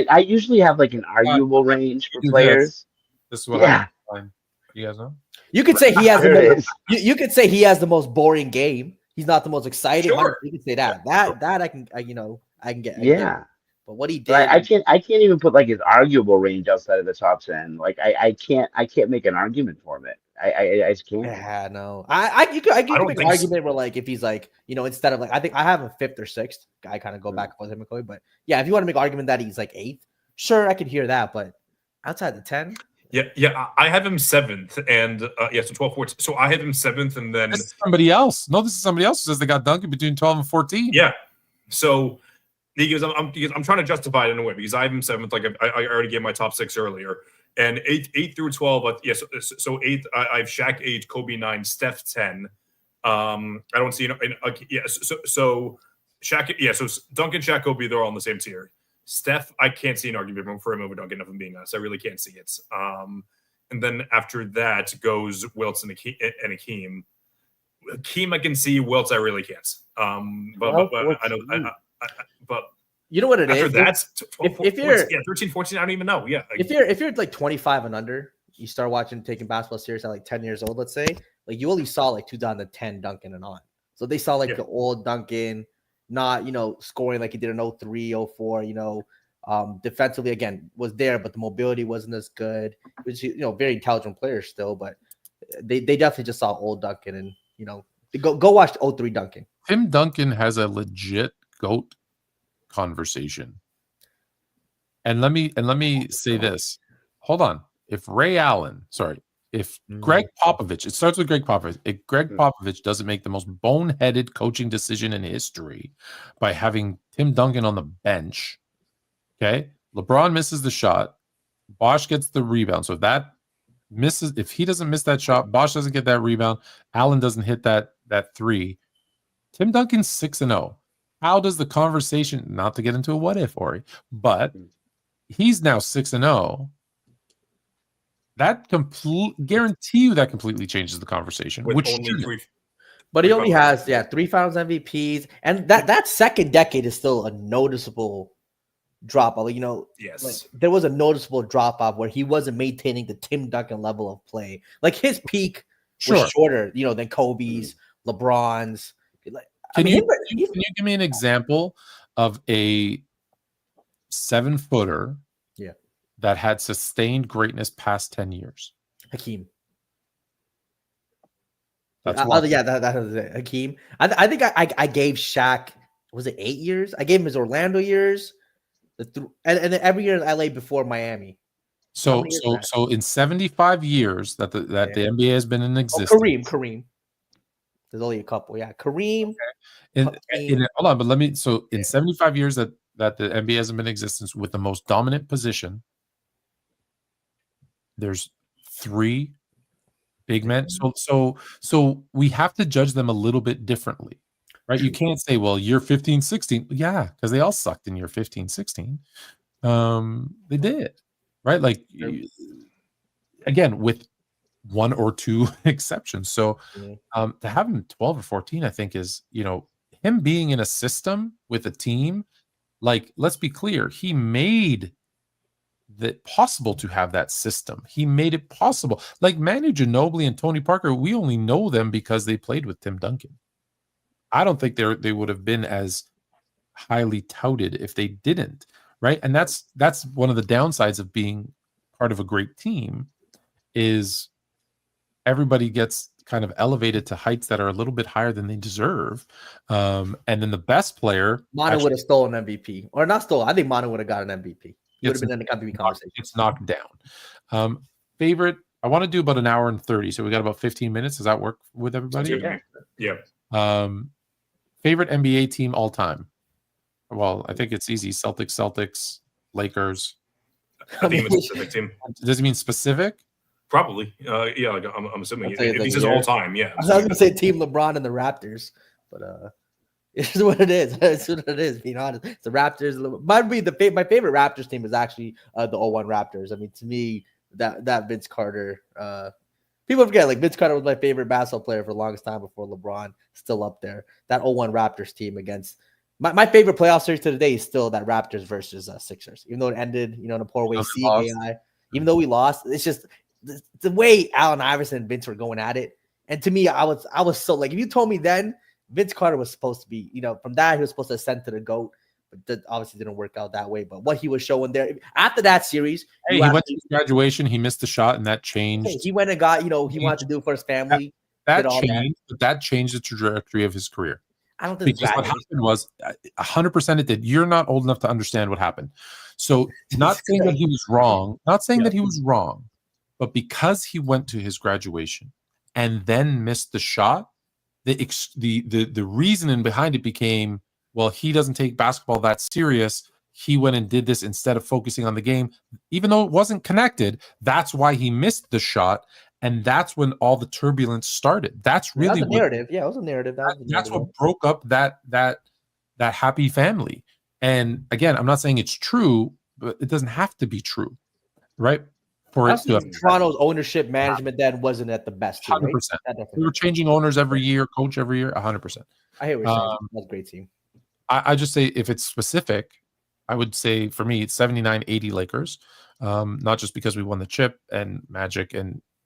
I usually have like an arguable range for players. This is what I'm you guys know. You could say he has you could say he has the most boring game. He's not the most exciting. Sure. You can say that. That I can get. But what he did, I can't even put like his arguable range outside of the top 10. Like I can't make an argument for it. I just can't. Yeah, no. I can make an argument where like if he's like, instead of like I think I have a 5th or 6th. I kind of go back and forth with him, but yeah, if you want to make an argument that he's like 8th, sure, I can hear that. But outside the 10, yeah, I have him 7th, and so 12, 14. So I have him 7th, and then this is somebody else. No, this is somebody else who says they got Duncan between 12 and 14. Yeah, so. Because I'm trying to justify it in a way because I have him 7th. Like I already gave my top 6 earlier, and 8 through 12. So 8th I have Shaq 8, Kobe 9, Steph 10. I don't see So Shaq So Duncan, Shaq, Kobe, they're all on the same tier. Steph, I can't see an argument for him over Duncan of him being honest. I really can't see it. And then after that goes Wilts and Akeem. Akeem I can see. Wilts I really can't. But I know. But you know what it after is? That's if you're 13, 14, I don't even know. Yeah. If you're like 25 and under, you start taking basketball serious at like 10 years old, let's say, like you only saw like 2010 Duncan and on. So they saw like the old Duncan, not scoring like he did in 03, 04, defensively again was there, but the mobility wasn't as good. It was very intelligent player still, but they definitely just saw old Duncan, and go watch 03 Duncan. Tim Duncan has a legit GOAT conversation. And let me say this. Hold on. If Greg Popovich, it starts with Greg Popovich. If Greg Popovich doesn't make the most boneheaded coaching decision in history by having Tim Duncan on the bench, okay, LeBron misses the shot, Bosh gets the rebound. So if he doesn't miss that shot, Bosh doesn't get that rebound, Allen doesn't hit that three, Tim Duncan's 6-0. How does the conversation, not to get into a what if, Ori, but he's now 6-0. That guarantee you that completely changes the conversation. With only three. But he only has 3 Finals MVPs, and that second decade is still a noticeable drop off. Yes, there was a noticeable drop off where he wasn't maintaining the Tim Duncan level of play. Like his peak was shorter, than Kobe's, LeBron's. Can you give me an example of a 7-footer that had sustained greatness past 10 years? Hakeem. That's that was it. Hakeem. I think I gave Shaq, was it 8 years? I gave him his Orlando years, and then every year in LA before Miami. So in 75 years that the NBA has been in existence. Kareem. There's only a couple. Yeah, Kareem. Okay. Hold on, but in 75 years that the NBA hasn't been in existence with the most dominant position, there's 3 big men. So we have to judge them a little bit differently, right? You can't say, well, year 15, 16. Yeah, because they all sucked in year 15, 16. They did, right? Like, again, with 1 or 2 exceptions. So to have him 12 or 14, I think is, him being in a system with a team, like, let's be clear, he made that possible to have that system. He made it possible. Like Manu Ginobili and Tony Parker, we only know them because they played with Tim Duncan. I don't think they would have been as highly touted if they didn't, right? And that's one of the downsides of being part of a great team is everybody gets kind of elevated to heights that are a little bit higher than they deserve. And then the best player, Manu would have stolen MVP, or not stolen. I think Manu would have got an MVP. He would have been in the MVP conversation. It's knocked down. Favorite, I want to do about an hour and 30. So we got about 15 minutes. Does that work with everybody? Yeah. Favorite NBA team all time? Well, I think it's easy. Celtics, Lakers. I think it's a specific team. Does it mean specific? Probably. Yeah, like I'm assuming. If he says all time, yeah. I was going to say Team LeBron and the Raptors, but it's what it is. It's what it is, being honest. It's the Raptors. Might be my favorite Raptors team is actually the 01 Raptors. I mean, to me, that Vince Carter. People forget, like, Vince Carter was my favorite basketball player for the longest time before LeBron. Still up there. That 01 Raptors team against my favorite playoff series to today is still that Raptors versus Sixers. Even though it ended, in a poor way, CAI. Even though we lost, it's just the way Allen Iverson and Vince were going at it. And to me, I was so, like, if you told me then Vince Carter was supposed to be, from that he was supposed to ascend to the GOAT, but that obviously didn't work out that way. But what he was showing there after that series, he went to his graduation, he missed the shot, and that changed. He went and got, he wanted to do it for his family. That changed, but that changed the trajectory of his career. I don't think because what happened was 100% it did. You're not old enough to understand what happened. So not saying that he was wrong, that he was wrong, but because he went to his graduation and then missed the shot, the reasoning behind it became, well, he doesn't take basketball that serious. He went and did this instead of focusing on the game, even though it wasn't connected. That's why he missed the shot. And that's when all the turbulence started. That's really the narrative. It was a narrative. That's what broke up that happy family. And again, I'm not saying it's true, but it doesn't have to be true, right? For it to Toronto's ownership management then wasn't at the best. 100%. Right? We were changing owners every year, coach every year, 100%. I hear what you're saying. That's a great team. I just say if it's specific, I would say for me it's 79-80 Lakers. Not just because we won the chip and Magic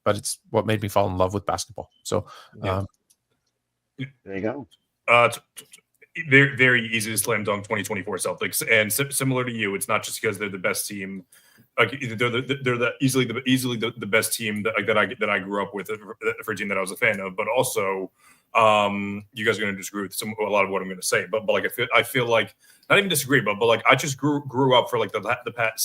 but it's what made me fall in love with basketball. So there you go. Very, very easy to slam dunk 2024 Celtics. And similar to you, it's not just because they're the best team like they're easily the best team that I grew up with for a team that I was a fan of. But also, you guys are going to disagree with a lot of what I'm going to say. But like I feel like not even disagree, but like I just grew up for like the past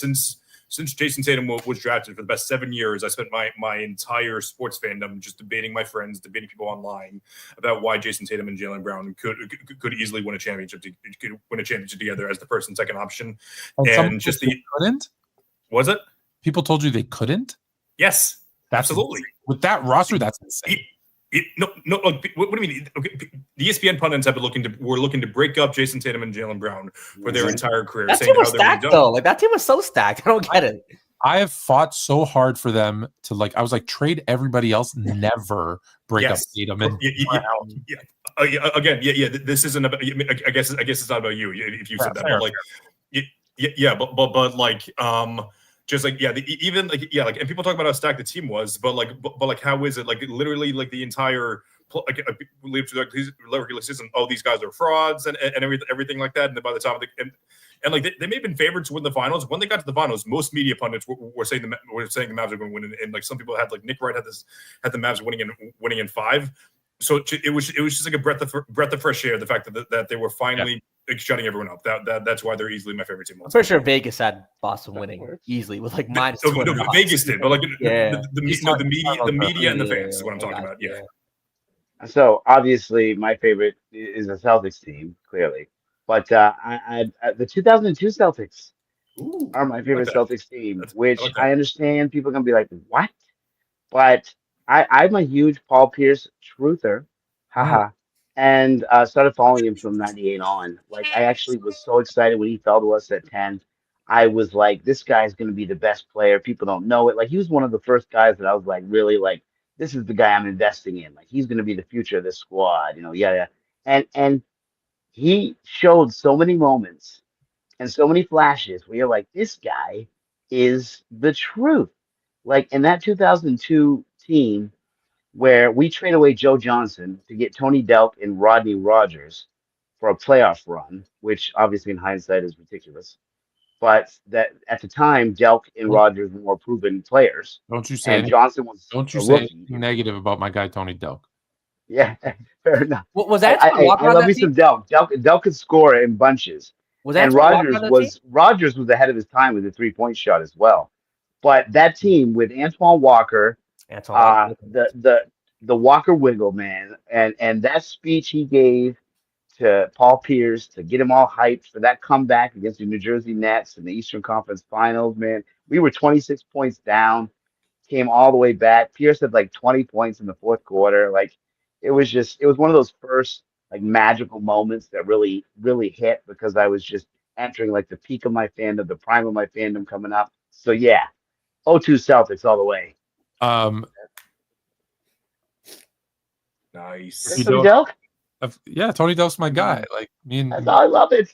since Jason Tatum was drafted for the best 7 years. I spent my entire sports fandom just debating my friends, debating people online about why Jason Tatum and Jaylen Brown could easily win a championship together as the first and second option. And just couldn't. Was it? People told you they couldn't? Yes, absolutely. Insane. With that roster, that's insane. No. Like, what do you mean? Okay, the ESPN pundits have been looking to break up Jason Tatum and Jaylen Brown for their entire career. That team was stacked, though. Like that team was so stacked. I don't get it. I have fought so hard for them to like. I was like, trade everybody else. Never break up Tatum. And again, This isn't about. I guess it's not about you if you said that. But like, but like, just like even like and people talk about how stacked the team was, but like how is it like literally like the entire regular season? Oh, these guys are frauds and everything like that. And then by the time and like they may have been favored to win the finals. When they got to the finals, most media pundits were saying the Mavs are going to win, and like some people had like Nick Wright had the Mavs winning in 5. So it was just like a breath of fresh air. The fact that they were finally shutting everyone up. That's why they're easily my favorite team. I'm pretty sure Vegas had Boston winning easily with like minus. No, Vegas did, but like the media and the fans is what I'm talking about. Yeah. So obviously, my favorite is the Celtics team, clearly, but the 2002 Celtics are my favorite Celtics team. Which I understand people are gonna be like, "What?" But I'm a huge Paul Pierce truther, haha, and started following him from '98 on. Like, I actually was so excited when he fell to us at 10. I was like, this guy's going to be the best player. People don't know it. Like, he was one of the first guys that I was like, really like, this is the guy I'm investing in. Like, he's going to be the future of this squad. And he showed so many moments and so many flashes where you're like, this guy is the truth. Like, in that 2002 team, where we trade away Joe Johnson to get Tony Delk and Rodney Rogers for a playoff run, which obviously in hindsight is ridiculous. But that at the time, Delk and Rogers were more proven players. Don't you say Johnson was anything negative about my guy Tony Delk? Yeah, fair enough. Was that I love me some Delk. Delk could score in bunches. And Rogers was ahead of his time with a 3-point shot as well. But that team with Antoine Walker, the Walker wiggle, man, and that speech he gave to Paul Pierce to get him all hyped for that comeback against the New Jersey Nets in the Eastern Conference Finals, man. We were 26 points down, came all the way back. Pierce had like 20 points in the fourth quarter. Like it was one of those first like magical moments that really, really hit because I was just entering like the peak of my fandom, the prime of my fandom coming up. So yeah, 0-2 Celtics all the way. Nice. Delk? Yeah, Tony Delk's my guy. Like I love it.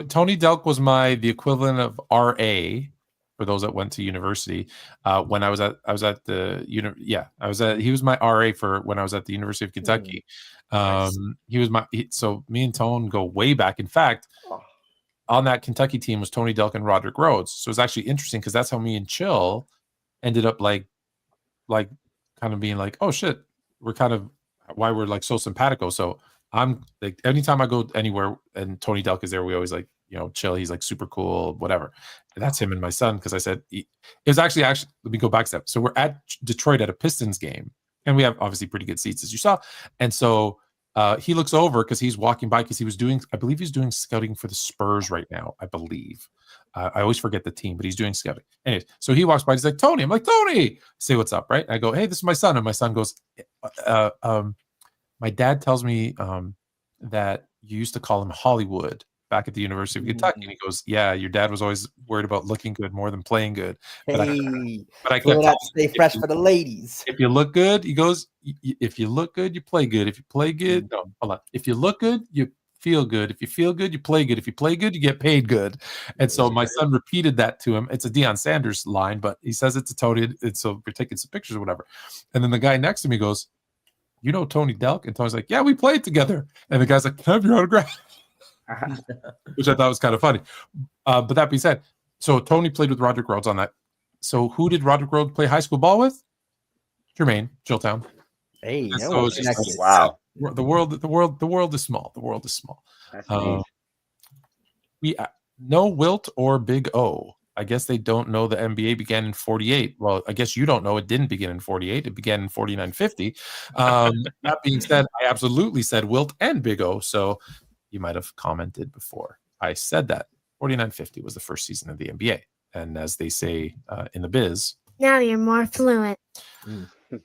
Tony Delk was the equivalent of RA for those that went to university. When he was my RA for when I was at the University of Kentucky. Nice. So me and Tone go way back. In fact, on that Kentucky team was Tony Delk and Roderick Rhodes. So it's actually interesting because that's how me and Chill ended up like kind of being like, oh shit, we're kind of why we're like so simpatico. So I'm like, anytime I go anywhere and Tony Delk is there, we always like, Chill. He's like super cool, whatever. And that's him and my son. Cause I said, it was actually, let me go back a step. So we're at Detroit at a Pistons game and we have obviously pretty good seats as you saw. And so he looks over cause he's walking by cause I believe he's doing scouting for the Spurs right now. I believe. I always forget the team, but he's doing scouting. Anyways, so he walks by. He's like, Tony. I'm like, Tony. Say what's up, right? And I go, hey, this is my son. And my son goes, my dad tells me that you used to call him Hollywood back at the University of Kentucky. And he goes, yeah, your dad was always worried about looking good more than playing good. But I can't stay fresh for the ladies. If you look good, he goes, if you look good, you play good. If you play good, no, hold on. If you look good, you feel good. If you feel good, you play good. If you play good, you get paid good. And so my son repeated that to him. It's a Deion Sanders line, but he says it to Tony. And so we're taking some pictures or whatever. And then the guy next to me goes, you know Tony Delk? And Tony's like, yeah, we played together. And the guy's like, can I have your autograph? Which I thought was kind of funny. But that being said, So Tony played with Roderick Rhodes on that. So who did Roderick Rhodes play high school ball with? Jermaine, Chilltown. Hey, So everyone's it's just- connected. Wow. The world is small. The world is small. That's Um, neat. we no Wilt or Big O. I guess they don't know the NBA began in 48. Well, I guess you don't know it didn't begin in 48. It began in 49-50. That being said, I absolutely said Wilt and Big O. So you might have commented before I said that 49-50 was the first season of the NBA. And as they say in the biz, Now you're more fluent.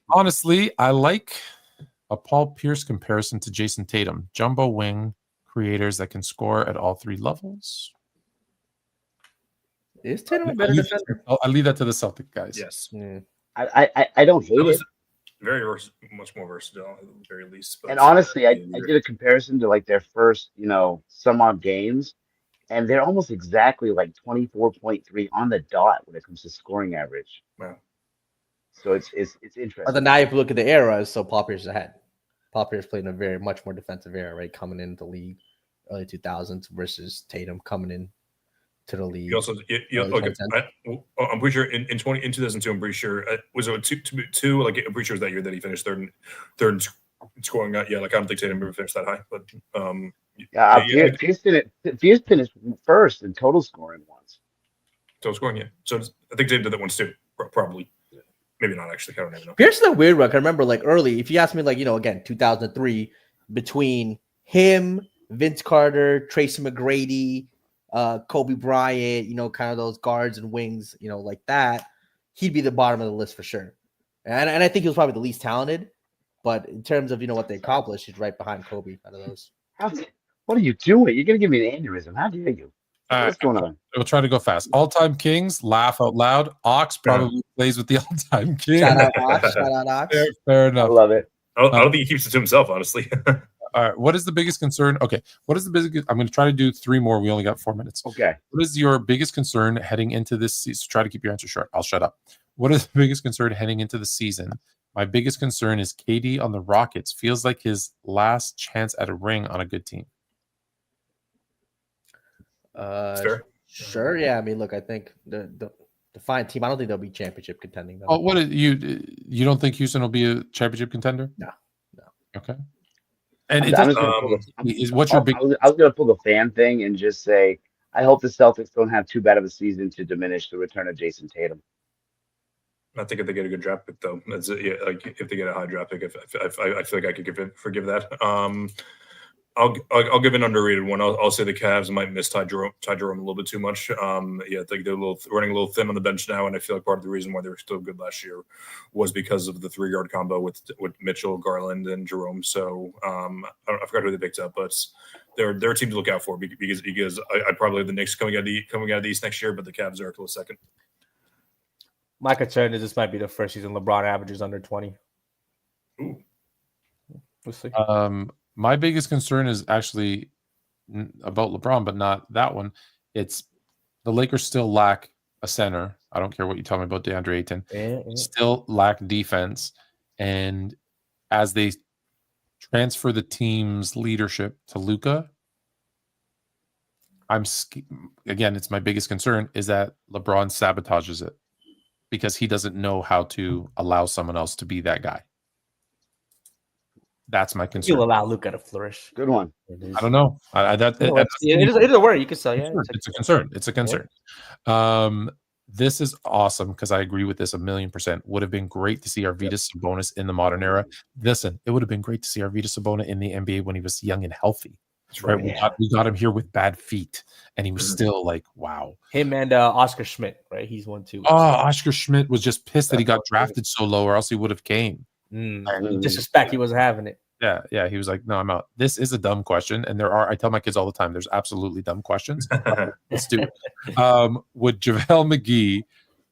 honestly, I like a Paul Pierce comparison to Jason Tatum. Jumbo wing creators that can score at all three levels. Is Tatum a better defender? I'll leave that to the Celtic guys. Yes. Yeah. I don't hate it. Very much more versatile at the very least. But And honestly, I did a comparison to like their first, some odd games, and they're almost exactly like 24.3 on the dot when it comes to scoring average. Wow. So it's interesting. But then now if you look at the eras, so Paul Pierce is ahead. Paul Pierce played in a very much more defensive era, right? Coming into the league early 2000s versus Tatum coming in to the league. You also, okay, I'm pretty sure in 2002, I'm pretty sure was it two? Like I'm pretty sure it was that year that he finished third in scoring. Yeah, like I don't think Tatum ever finished that high, but Pierce finished first in total scoring once. total scoring, yeah. So I think Tatum did that once too, probably. Maybe not actually. I don't even know. Pierce is a weird one. I remember like early, if you ask me, like, again, 2003, between him, Vince Carter, Tracy McGrady, Kobe Bryant, kind of those guards and wings, like that, he'd be the bottom of the list for sure. And I think he was probably the least talented, but in terms of, what they accomplished, he's right behind Kobe out of those. What are you doing? You're going to give me an aneurysm. How dare you? What's going on? We'll try to go fast. All-time kings, laugh out loud. Ox probably plays with the all-time king. Shout out Ox. Shout out Ox. Fair I enough. love it. I don't think he keeps it to himself, honestly. All right. What is the biggest concern? Okay. What is the biggest? I'm going to try to do 3 more. We only got 4 minutes. Okay. What is your biggest concern heading into this season? Try to keep your answer short. I'll shut up. What is the biggest concern heading into the season? My biggest concern is KD on the Rockets. Feels like his last chance at a ring on a good team. Fair. Sure. Yeah. I mean, look, I think the fine team, I don't think they'll be championship contending though. Oh, what is, you don't think Houston will be a championship contender? No. Okay. And what's your big? I was going to pull the fan thing and just say, I hope the Celtics don't have too bad of a season to diminish the return of Jason Tatum. I think if they get a good draft pick, though, like if they get a high draft pick, I feel like I could forgive that. I'll give an underrated one. I'll say the Cavs might miss Ty Jerome a little bit too much. I think they're running a little thin on the bench now, and I feel like part of the reason why they were still good last year was because of the 3-guard combo with Mitchell, Garland, and Jerome. So I forgot who they picked up, but they're a team to look out for because I'd probably have the Knicks coming out of the East next year, but the Cavs are a close second. My concern is this might be the first season LeBron averages under 20. Ooh. We'll see. My biggest concern is actually about LeBron, but not that one. It's the Lakers still lack a center. I don't care what you tell me about DeAndre Ayton. Still lack defense. And as they transfer the team's leadership to Luka, again, it's my biggest concern is that LeBron sabotages it because he doesn't know how to allow someone else to be that guy. That's my concern. You'll allow Luka to flourish. Good one. I don't know. It is a word. You can say, yeah. It's a concern. It's a concern. This is awesome because I agree with this 1,000,000%. Would have been great to see Arvydas Sabonis in the modern era. Listen, it would have been great to see Arvydas Sabonis in the NBA when he was young and healthy. That's right. We got him here with bad feet, and he was still like, wow. Him and Oscar Schmidt, right? He's one too. Oh, Oscar Schmidt was just pissed that he got drafted so low, or else he would have came. Disrespect, he wasn't having it. Yeah. He was like, no, I'm out. This is a dumb question. And I tell my kids all the time, there's absolutely dumb questions. Let's do it. Would JaVale McGee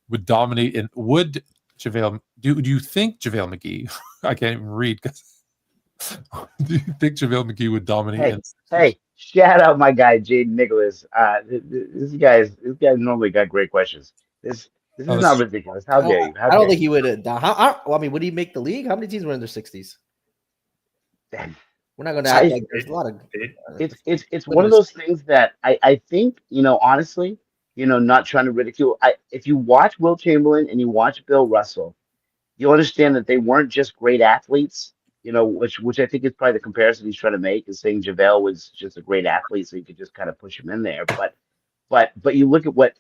would dominate in would JaVale do you think JaVale McGee I can't even read do you think JaVale McGee would dominate? Hey, shout out my guy Jaden Nicholas. This guy's normally got great questions. This is not ridiculous. How dare you? I don't think he would. Would he make the league? How many teams were in their 60s? We're not going to act like there's a lot of. It's one of those things that I think honestly not trying to ridicule. If you watch Will Chamberlain and you watch Bill Russell, you'll understand that they weren't just great athletes, which I think is probably the comparison he's trying to make, is saying JaVale was just a great athlete, so you could just kind of push him in there. But you look at what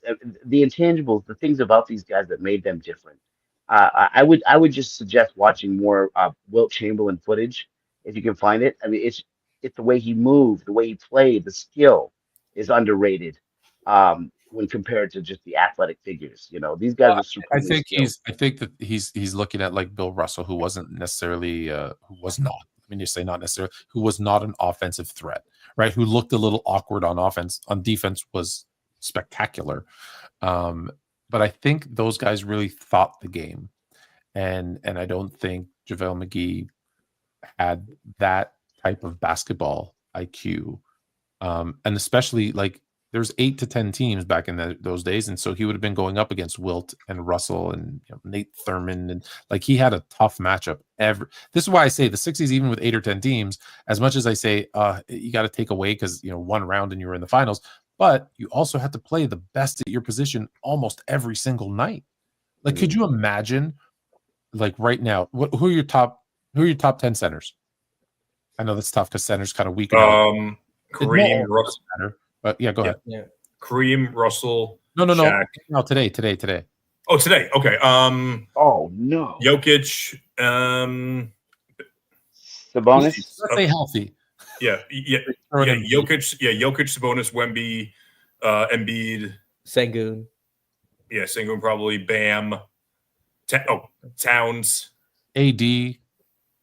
the intangibles, the things about these guys that made them different. I would just suggest watching more Wilt Chamberlain footage if you can find it. I mean, it's the way he moved, the way he played, the skill is underrated when compared to just the athletic figures. These guys were supremely skilled. I think that he's looking at like Bill Russell, who wasn't necessarily who was not. I mean, you say not necessarily, who was not an offensive threat, right? Who looked a little awkward on offense. On defense was spectacular. But I think those guys really thought the game, and I don't think JaVale McGee had that type of basketball IQ, and especially like there's 8 to 10 teams back in those days, and so he would have been going up against Wilt and Russell and Nate Thurman, and like he had a tough matchup. This is why I say the 60s, even with 8 or 10 teams, as much as I say you got to take away because one round and you were in the finals. But you also have to play the best at your position almost every single night. Like, could you imagine, like right now, who are your top 10 centers? I know that's tough because centers kind of weaken. Kareem, Russell. But yeah, go ahead. Yeah. Kareem, Russell. No. Shaq. No, today. Oh, today. Okay. Oh no. Jokic. Sabonis. Let's say healthy. Yeah. Jokic. Yeah, Jokic, Sabonis, Wemby, Embiid, Sengun. Yeah, Sengun probably. Bam. Towns. AD.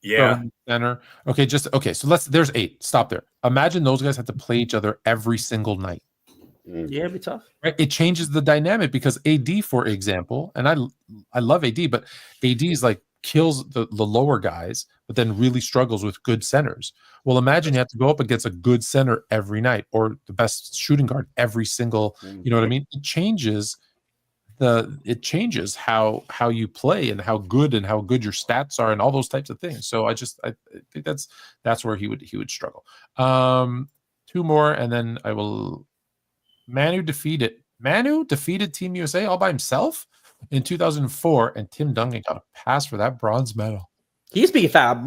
Yeah. Center. Okay, so there's 8. Stop there. Imagine those guys had to play each other every single night. Yeah, it'd be tough. Right? It changes the dynamic because AD, for example, and I love AD, but AD is like kills the lower guys, but then really struggles with good centers. Well, imagine you have to go up against a good center every night or the best shooting guard every single, you know what I mean? It changes how you play and how good your stats are and all those types of things. So I think that's where he would struggle. 2 more and then I will. Manu defeated Team USA all by himself in 2004, and Tim Duncan got a pass for that bronze medal. He's speaking fat. I'm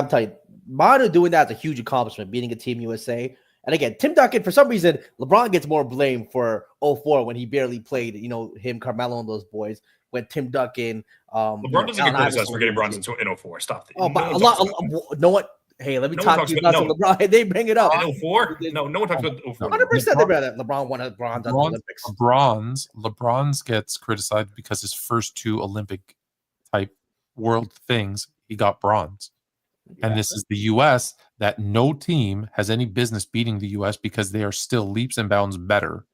telling you, Manu doing that is a huge accomplishment, beating a Team USA. And again, Tim Duncan, for some reason, LeBron gets more blame for 04 when he barely played, him, Carmelo, and those boys. When Tim Duncan, LeBron doesn't get criticized for getting bronze in 04. Stop that. Oh, but no one. Hey, let me talk to you about LeBron. They bring it up. In 04? No one talks about 04. 100% they bring that. LeBron won a bronze at the Olympics. LeBron's gets criticized because his first 2 Olympic type world things, he got bronze. Yeah. And this is the U.S. that no team has any business beating the U.S. because they are still leaps and bounds better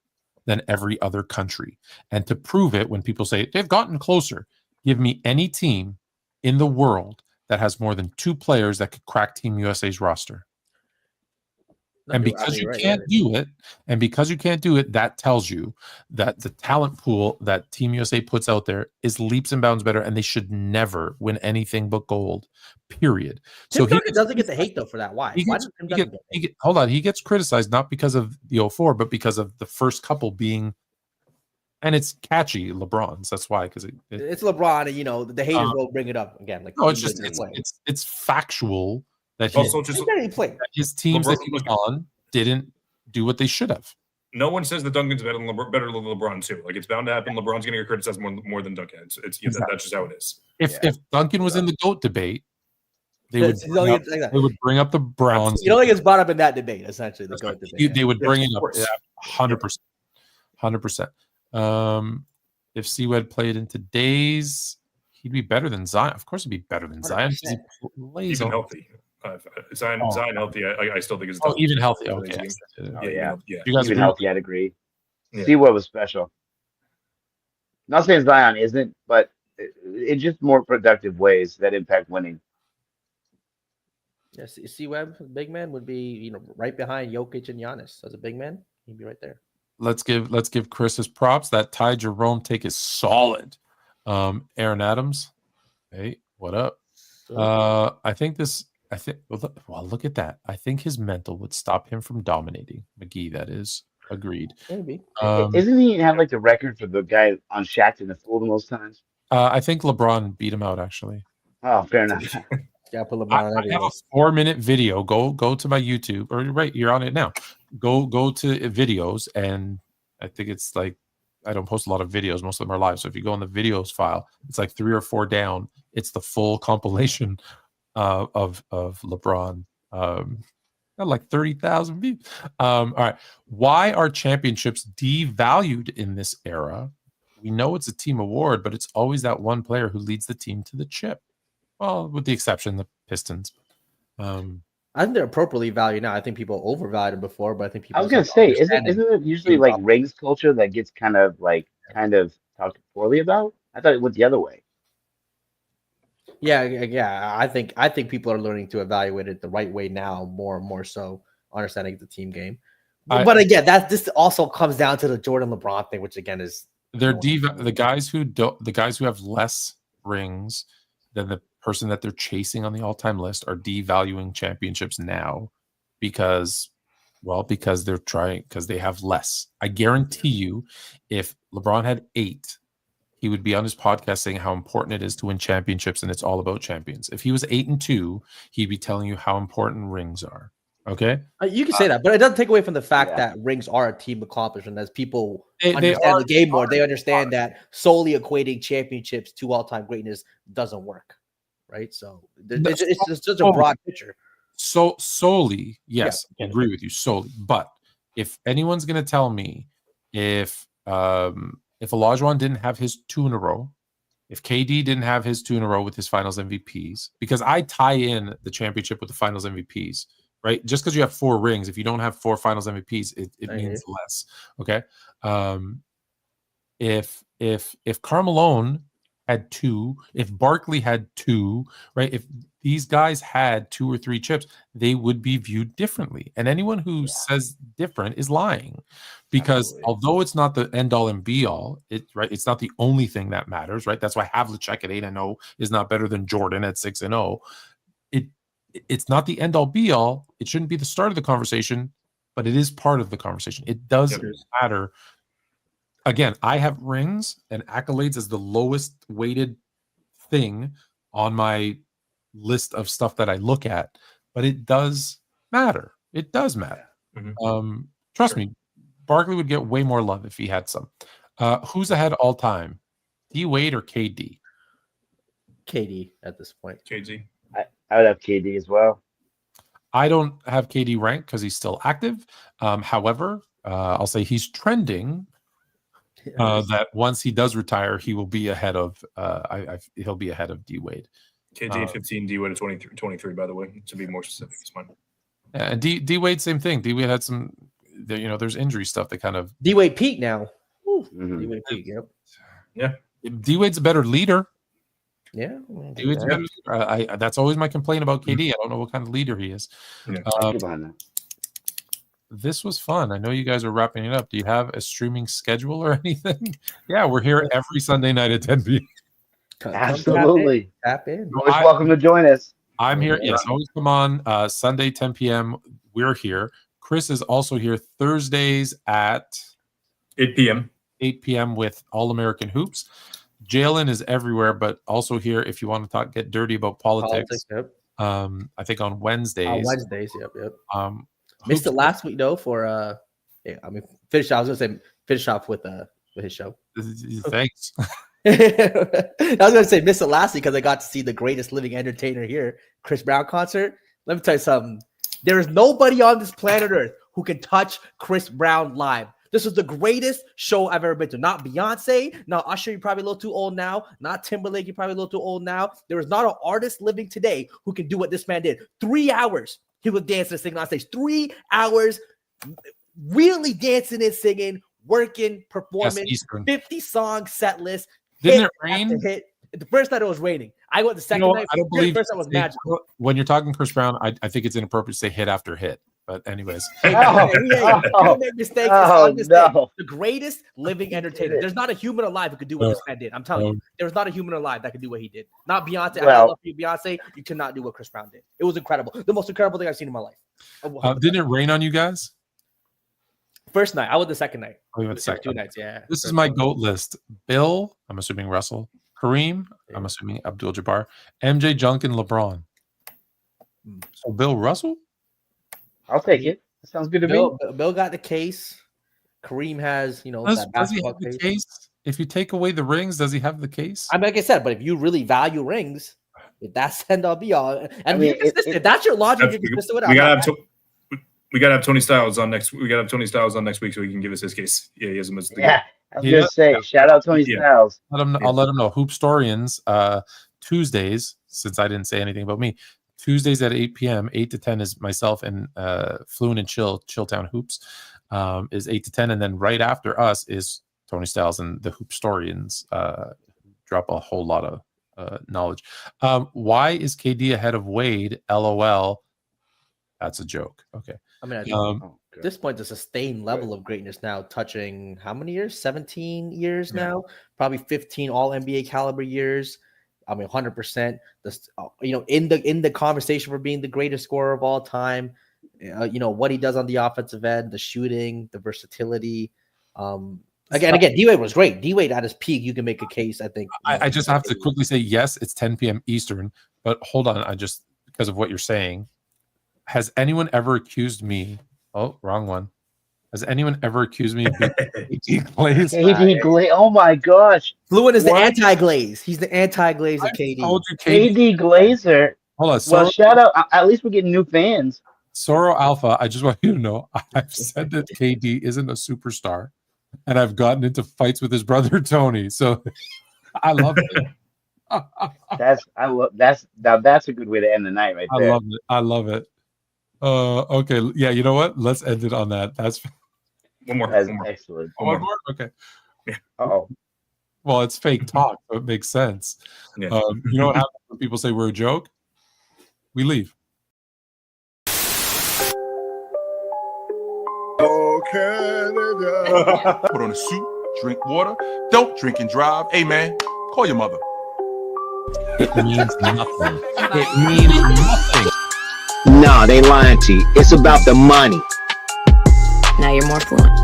than every other country. And to prove it, when people say they've gotten closer, give me any team in the world that has more than 2 players that could crack Team USA's roster. And because you can't do it, that tells you that the talent pool that Team USA puts out there is leaps and bounds better, and they should never win anything but gold, period. Tim Duncan doesn't get the hate, though, for that. Why? Hold on. He gets criticized not because of the 04, but because of the first couple being, and it's catchy, LeBron's. That's why, because it's LeBron, and the haters will bring it up again. Like, no, it's factual. That his teams that he was on didn't do what they should have. No one says that Duncan's better than LeBron too. Like, it's bound to happen. LeBron's going to get criticized more than Duncan. It's exactly. That's just how it is. If Duncan was in the GOAT debate, they would bring up the Browns. He only gets brought up in that debate, essentially. The GOAT debate. They would bring it up 100%. If C-Wed played in today's, he'd be better than Zion. Of course, he'd be better than Zion. He plays even healthy. Zion healthy. I still think it's even healthy. Okay. Yeah. You guys even healthy, I'd agree. Yeah. See what was special. Not saying Zion isn't, but in just more productive ways that impact winning. Yes, C-Web, big man, would be right behind Jokic and Giannis. As a big man, he'd be right there. Let's give Chris his props. That Ty Jerome take is solid. Aaron Adams, hey, what up? I think look at that. I think his mental would stop him from dominating McGee. That is. Agreed. Maybe. Isn't he have like the record for the guy on Shaq in the full the most times? I think LeBron beat him out actually. Oh, fair enough. Gotta put LeBron I on have everything. a 4-minute video. Go to my YouTube, or right, you're on it now. Go to videos, and I think it's like I don't post a lot of videos. Most of them are live. So if you go in the videos file, it's like 3 or 4 down. It's the full compilation of LeBron. Got like 30,000 views. All right. Why are championships devalued in this era? We know it's a team award, but it's always that one player who leads the team to the chip. Well, with the exception the Pistons. I think they're appropriately valued now. I think people overvalued them before, but I think people. I was gonna say, isn't it usually like rings culture that gets kind of talked poorly about? I thought it went the other way. Yeah. I think people are learning to evaluate it the right way now, more and more so, understanding it's a team game. But again, this also comes down to the Jordan LeBron thing, which again is the guys who have less rings than the person that they're chasing on the all-time list are devaluing championships now because they have less. I guarantee you, if LeBron had 8, he would be on his podcast saying how important it is to win championships, and it's all about champions. If he was 8-2, he'd be telling you how important rings are. Okay, you can say that, but it doesn't take away from the fact that rings are a team accomplishment. As people understand the game more, they understand that solely equating championships to all-time greatness doesn't work, right? So it's just a broad picture. So solely, yes, I agree with you solely. But if anyone's going to tell me if Olajuwon didn't have his 2 in a row, if KD didn't have his 2 in a row with his Finals MVPs, because I tie in the championship with the Finals MVPs. Right, just because you have 4 rings, if you don't have 4 Finals MVPs, it means less. Okay, if Carmelo had 2, if Barkley had 2, right? If these guys had 2 or 3 chips, they would be viewed differently. And anyone who says different is lying, because although it's not the end all and be all, it's not the only thing that matters, right? That's why Havlicek at 8-0 is not better than Jordan at 6-0. It's not the end all be all. It shouldn't be the start of the conversation, but it is part of the conversation. It does matter. Again, I have rings and accolades as the lowest weighted thing on my list of stuff that I look at, but it does matter. It does matter. Mm-hmm. Trust me, Barkley would get way more love if he had some. Who's ahead all time? D Wade or KD? KD at this point. KD. I would have KD as well. I don't have KD ranked because he's still active. However, I'll say he's trending that once he does retire, he will be ahead of he'll be ahead of D Wade. KD 15, D Wade at 23, by the way, to be more specific. It's fine. Yeah, and D Wade, same thing. D Wade had some, there's injury stuff that kind of. D Wade peak now. Mm-hmm. D Wade peak. Yep. Yeah. D Wade's a better leader. Yeah, that's always my complaint about KD. I don't know what kind of leader he is. Yeah. This was fun. I know you guys are wrapping it up. Do you have a streaming schedule or anything? Yeah, we're here every Sunday night at 10 p.m. Absolutely. Tap in. Always welcome to join us. I'm here. Yes, always come on. Sunday 10 p.m. We're here. Chris is also here Thursdays at 8 p.m. 8 p.m. with All American Hoops. Jalen is everywhere, but also here if you want to get dirty about politics. Yep. I think on Wednesdays. Yep. Missed it last week though for finish. I was gonna say finish off with his show. Thanks. I was gonna say missed it last week because I got to see the greatest living entertainer here, Chris Brown concert. Let me tell you something. There is nobody on this planet Earth who can touch Chris Brown live. This was the greatest show I've ever been to. Not Beyonce, not Usher, you're probably a little too old now. Not Timberlake, you're probably a little too old now. There is not an artist living today who can do what this man did. 3 hours he was dancing and singing on stage. 3 hours really dancing and singing, working, performing. Yes, 50 song set list. Didn't it rain? The first night it was raining. I went the second night. I don't believe the first night was magical. When you're talking Chris Brown, I think it's inappropriate to say hit after hit. But anyways, don't make mistakes. No. The greatest living entertainer. There's not a human alive who could do what this man did. I'm telling you, there's not a human alive that could do what he did. Not Beyonce. I love you, Beyonce. You cannot do what Chris Brown did. It was incredible. The most incredible thing I've seen in my life. Didn't it rain on you guys? First night. I went the second night. Oh, you went There were second. 2 nights. Yeah. This is First my one. GOAT list. Bill, I'm assuming Russell. Kareem, I'm assuming Abdul-Jabbar. MJ, Junkin, LeBron. So Bill Russell? I'll take it. That sounds good to me. Bill got the case. Kareem has, that Does he basketball have the case. case? If you take away the rings, does he have the case? I mean, like I said, but if you really value rings, if that's end all be all, and I mean, if that's your logic, you're consistent with it. We gotta have Tony Styles on next. We gotta have Tony Styles on next week so he can give us his case. Yeah, he hasn't missed. Yeah, I was gonna say, shout out Tony Styles. I'll let him know. Hoopstorians, Tuesdays, since I didn't say anything about me, Tuesdays at 8 p.m., 8 to 10 is myself and Fluent and Chilltown Hoops is 8 to 10. And then right after us is Tony Styles and the Hoopstorians drop a whole lot of knowledge. Why is KD ahead of Wade? LOL. That's a joke. Okay. I mean, at this point, the sustained level of greatness now touching how many years? 17 years now, probably 15 all NBA caliber years. I mean, 100%. In the conversation for being the greatest scorer of all time. What he does on the offensive end, the shooting, the versatility. Again, D-Wade was great. D-Wade at his peak, you can make a case. I think. I just have to quickly say yes. It's 10 p.m. Eastern, but hold on. Because of what you're saying. Has anyone ever accused me? Oh, wrong one. Has anyone ever accused me of being KD Glaze? KD Glaze. Oh my gosh. Fluent is the anti-Glaze. He's the anti-Glaze of KD. Told you KD Glazer. Hold on. Well, shout out. At least we're getting new fans. Soro Alpha, I just want you to know I've said that KD isn't a superstar, and I've gotten into fights with his brother Tony. So I love it. That's a good way to end the night right there. I love it. Okay, yeah, you know what? Let's end it on that. That's one more. That's excellent. One more? Okay. Oh. Well, it's fake talk, so it makes sense. Yeah. You know what happens when people say we're a joke? We leave. Oh, Canada. Put on a suit, drink water, don't drink and drive. Hey, man, call your mother. It means nothing. It means nothing. No, they lying to you. It's about the money. Now you're more fluent.